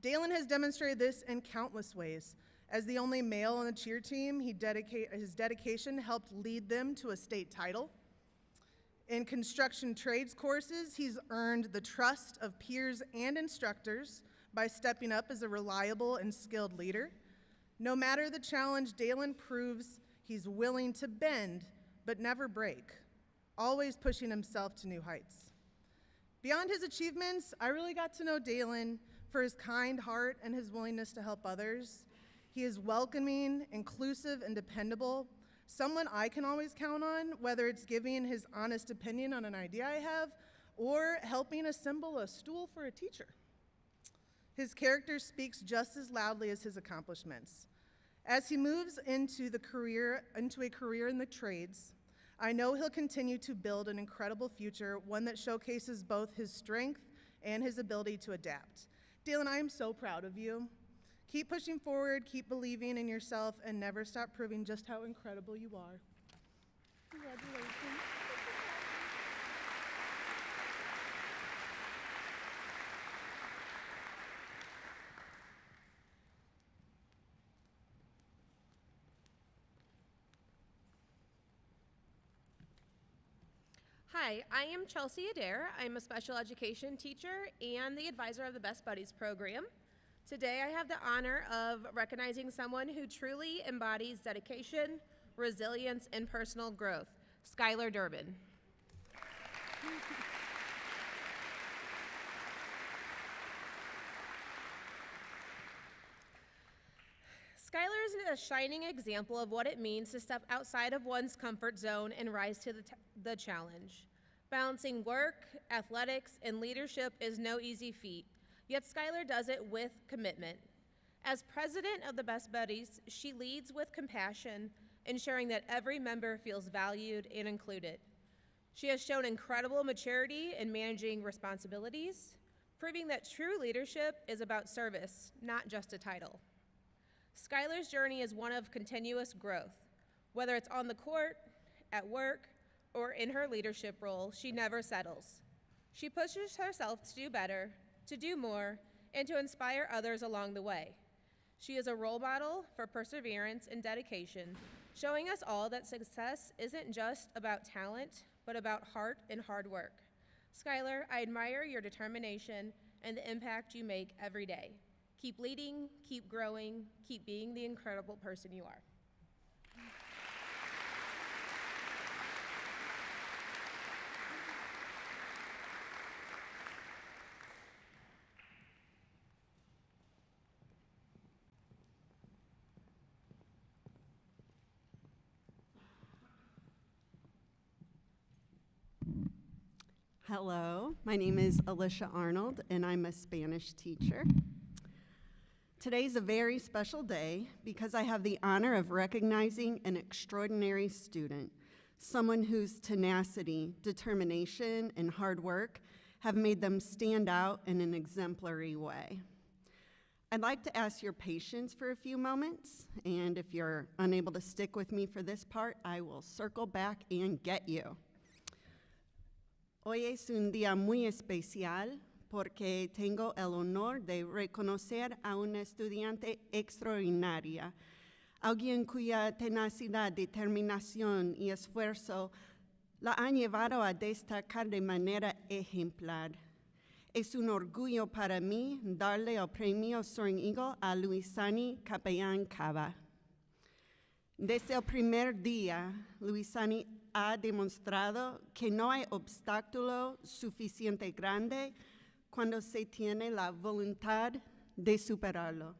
Dalen has demonstrated this in countless ways. As the only male on the cheer team, his dedication helped lead them to a state title. In construction trades courses, he's earned the trust of peers and instructors by stepping up as a reliable and skilled leader. No matter the challenge, Dalen proves he's willing to bend but never break, always pushing himself to new heights. Beyond his achievements, I really got to know Dalen for his kind heart and his willingness to help others. He is welcoming, inclusive, and dependable, someone I can always count on, whether it's giving his honest opinion on an idea I have or helping assemble a stool for a teacher. His character speaks just as loudly as his accomplishments. As he moves into a career in the trades, I know he'll continue to build an incredible future, one that showcases both his strength and his ability to adapt. Dalen, I am so proud of you. Keep pushing forward, keep believing in yourself, and never stop proving just how incredible you are. Congratulations. Hi, I am Chelsea Adair. I'm a special education teacher and the advisor of the Best Buddies program. Today I have the honor of recognizing someone who truly embodies dedication, resilience, and personal growth, Skylar Durbin. Skylar is a shining example of what it means to step outside of one's comfort zone and rise to the challenge. Balancing work, athletics, and leadership is no easy feat, yet Skylar does it with commitment. As president of the Best Buddies, she leads with compassion, ensuring that every member feels valued and included. She has shown incredible maturity in managing responsibilities, proving that true leadership is about service, not just a title. Skylar's journey is one of continuous growth. Whether it's on the court, at work, or in her leadership role, she never settles. She pushes herself to do better, to do more, and to inspire others along the way. She is a role model for perseverance and dedication, showing us all that success isn't just about talent, but about heart and hard work. Skylar, I admire your determination and the impact you make every day. Keep leading, keep growing, keep being the incredible person you are. Hello, my name is Alicia Arnold, and I'm a Spanish teacher. Today's a very special day because I have the honor of recognizing an extraordinary student, someone whose tenacity, determination, and hard work have made them stand out in an exemplary way. I'd like to ask your patience for a few moments, and if you're unable to stick with me for this part, I will circle back and get you. Hoy es un día muy especial porque tengo el honor de reconocer a una estudiante extraordinaria, alguien cuya tenacidad, determinación y esfuerzo la han llevado a destacar de manera ejemplar. Es un orgullo para mí darle el premio Soaring Eagle a Luisani Capellán Cava. Desde el primer día, Luisani ha demostrado que no hay obstáculo suficiente grande cuando se tiene la voluntad de superarlo.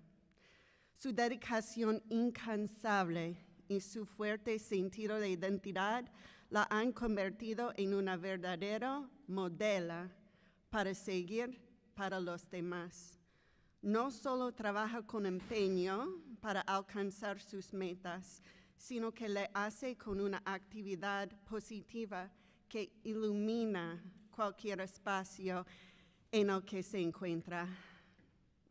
Su dedicación incansable y su fuerte sentido de identidad la han convertido en una verdadera modelo para seguir para los demás. No solo trabaja con empeño para alcanzar sus metas, sino que le hace con una actividad positiva que ilumina cualquier espacio en el que se encuentra.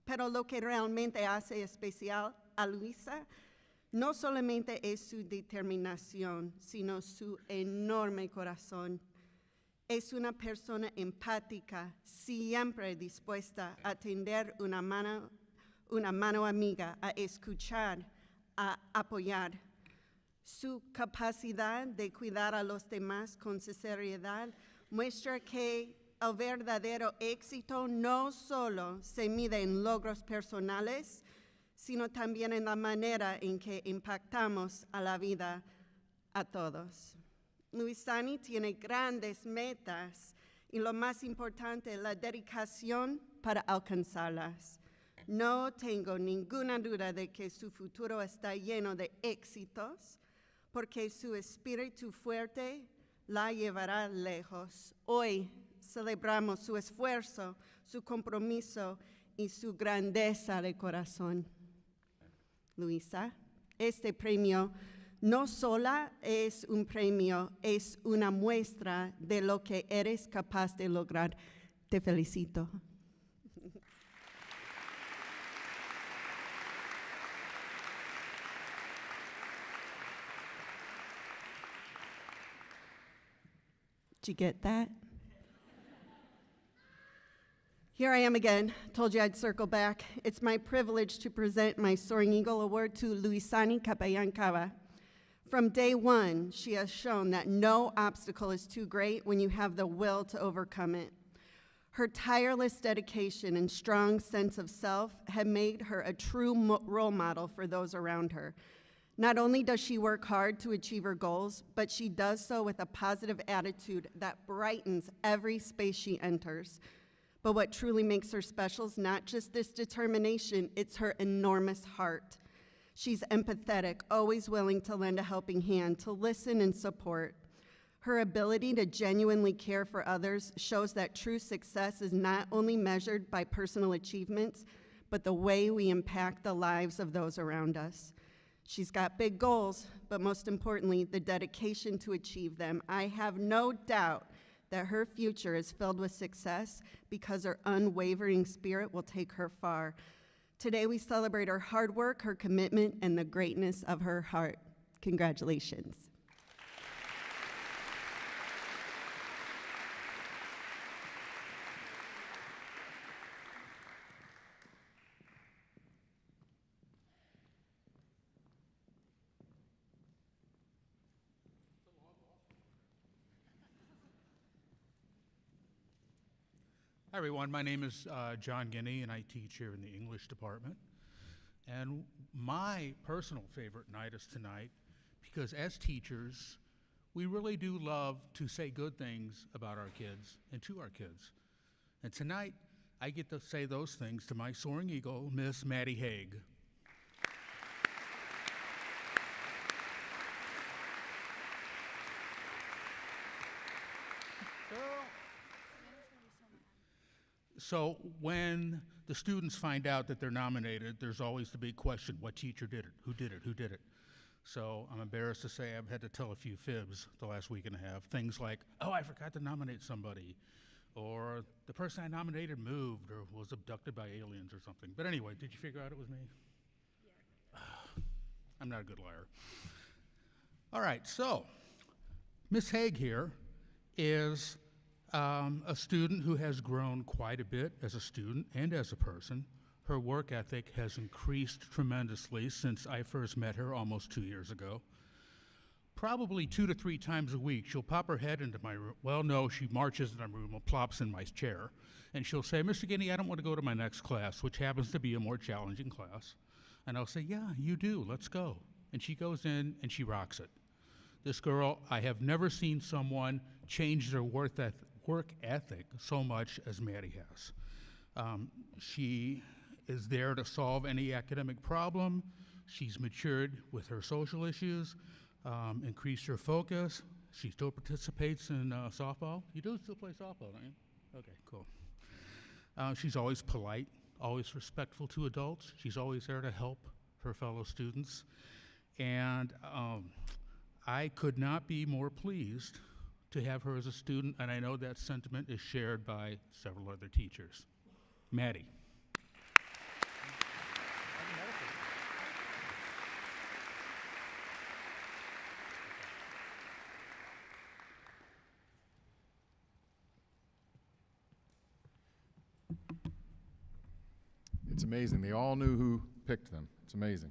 Pero lo que realmente hace especial a Luisa no solamente es su determinación, sino su enorme corazón. Es una persona empática, siempre dispuesta a tender una mano amiga, a escuchar, a apoyar. Su capacidad de cuidar a los demás con sinceridad muestra que el verdadero éxito no solo se mide en logros personales, sino también en la manera en que impactamos a la vida a todos. Luisani tiene grandes metas y lo más importante, la dedicación para alcanzarlas. No tengo ninguna duda de que su futuro está lleno de éxitos, porque su espíritu fuerte la llevará lejos. Hoy celebramos su esfuerzo, su compromiso y su grandeza de corazón. Luisa, este premio no solo es un premio, es una muestra de lo que eres capaz de lograr. Te felicito. Did you get that? Here I am again. Told you I'd circle back. It's my privilege to present my Soaring Eagle Award to Luisani Capellancava. Cava. From day one, she has shown that no obstacle is too great when you have the will to overcome it. Her tireless dedication and strong sense of self have made her a true role model for those around her. Not only does she work hard to achieve her goals, but she does so with a positive attitude that brightens every space she enters. But what truly makes her special is not just this determination, it's her enormous heart. She's empathetic, always willing to lend a helping hand, to listen and support. Her ability to genuinely care for others shows that true success is not only measured by personal achievements, but the way we impact the lives of those around us. She's got big goals, but most importantly, the dedication to achieve them. I have no doubt that her future is filled with success because her unwavering spirit will take her far. Today we celebrate her hard work, her commitment, and the greatness of her heart. Congratulations. Hi everyone, my name is John Guinea and I teach here in the English department. And my personal favorite night is tonight because as teachers, we really do love to say good things about our kids and to our kids. And tonight, I get to say those things to my Soaring Eagle, Miss Maddie Hag. So when the students find out that they're nominated, there's always the big question, what teacher did it? Who did it? Who did it? So I'm embarrassed to say I've had to tell a few fibs the last week and a half. Things like, oh, I forgot to nominate somebody. Or the person I nominated moved or was abducted by aliens or something. But anyway, did you figure out it was me? Yeah. I'm not a good liar. All right, so Miss Hag here is a student who has grown quite a bit as a student and as a person. Her work ethic has increased tremendously since I first met her almost 2 years ago. Probably 2 to 3 times a week, she'll pop her head into my room. Well, no, she marches into my room and plops in my chair. And she'll say, Mr. Guinea, I don't want to go to my next class, which happens to be a more challenging class. And I'll say, yeah, you do, let's go. And she goes in and she rocks it. This girl, I have never seen someone change their work ethic so much as Maddie has. She is there to solve any academic problem. She's matured with her social issues, increased her focus. She still participates in softball. You do still play softball, don't you? Okay, cool. She's always polite, always respectful to adults. She's always there to help her fellow students. And I could not be more pleased to have her as a student, and I know that sentiment is shared by several other teachers. Maddie. It's amazing. They all knew who picked them. It's amazing.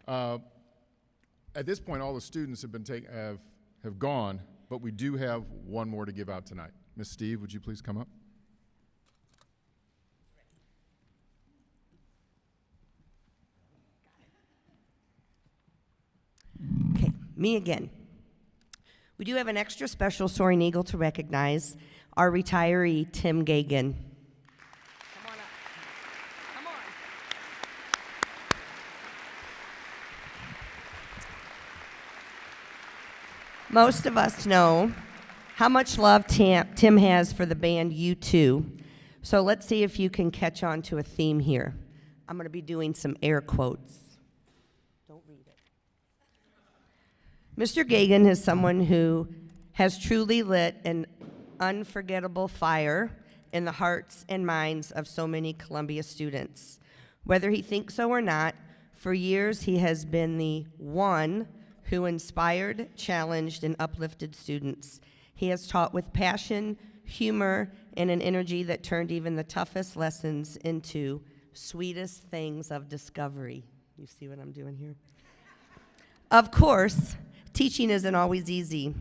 At this point, all the students have gone, but we do have one more to give out tonight. Miss Steve, would you please come up? Okay, me again. We do have an extra special Soaring Eagle to recognize our retiree, Tim Gagan. Most of us know how much love Tim has for the band U2. So let's see if you can catch on to a theme here. I'm going to be doing some air quotes. Don't read it. Mr. Gagan is someone who has truly lit an unforgettable fire in the hearts and minds of so many Columbia students. Whether he thinks so or not, for years he has been the one who inspired, challenged, and uplifted students. He has taught with passion, humor, and an energy that turned even the toughest lessons into sweetest things of discovery. You see what I'm doing here? Of course, teaching isn't always easy.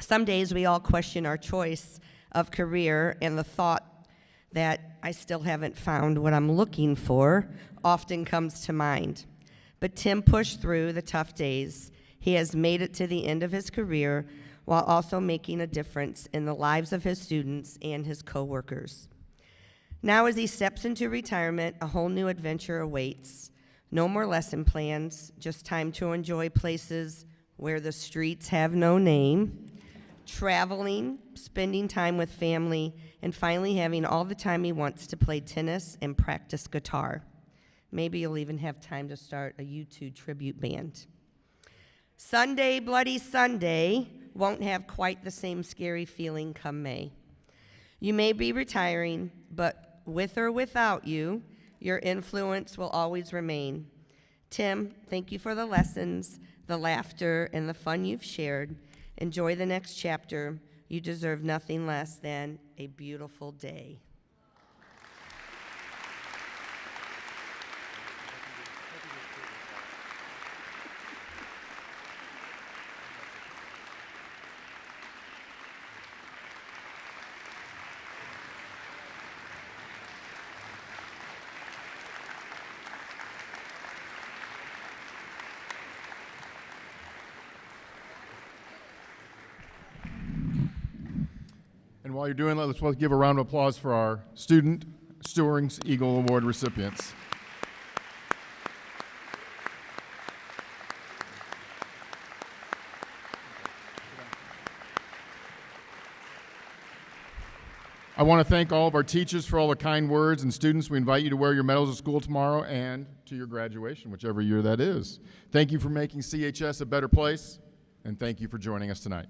Some days we all question our choice of career, and the thought that I still haven't found what I'm looking for often comes to mind. But Tim pushed through the tough days. He has made it to the end of his career while also making a difference in the lives of his students and his coworkers. Now as he steps into retirement, a whole new adventure awaits. No more lesson plans, just time to enjoy places where the streets have no name, traveling, spending time with family, and finally having all the time he wants to play tennis and practice guitar. Maybe you'll even have time to start a U2 tribute band. Sunday, Bloody Sunday won't have quite the same scary feeling come May. You may be retiring, but with or without you, your influence will always remain. Tim, thank you for the lessons, the laughter, and the fun you've shared. Enjoy the next chapter. You deserve nothing less than a beautiful day. And while you're doing that, let's give a round of applause for our student Soaring Eagle Award recipients. I want to thank all of our teachers for all the kind words, and students, we invite you to wear your medals at school tomorrow and to your graduation, whichever year that is. Thank you for making CHS a better place, and thank you for joining us tonight.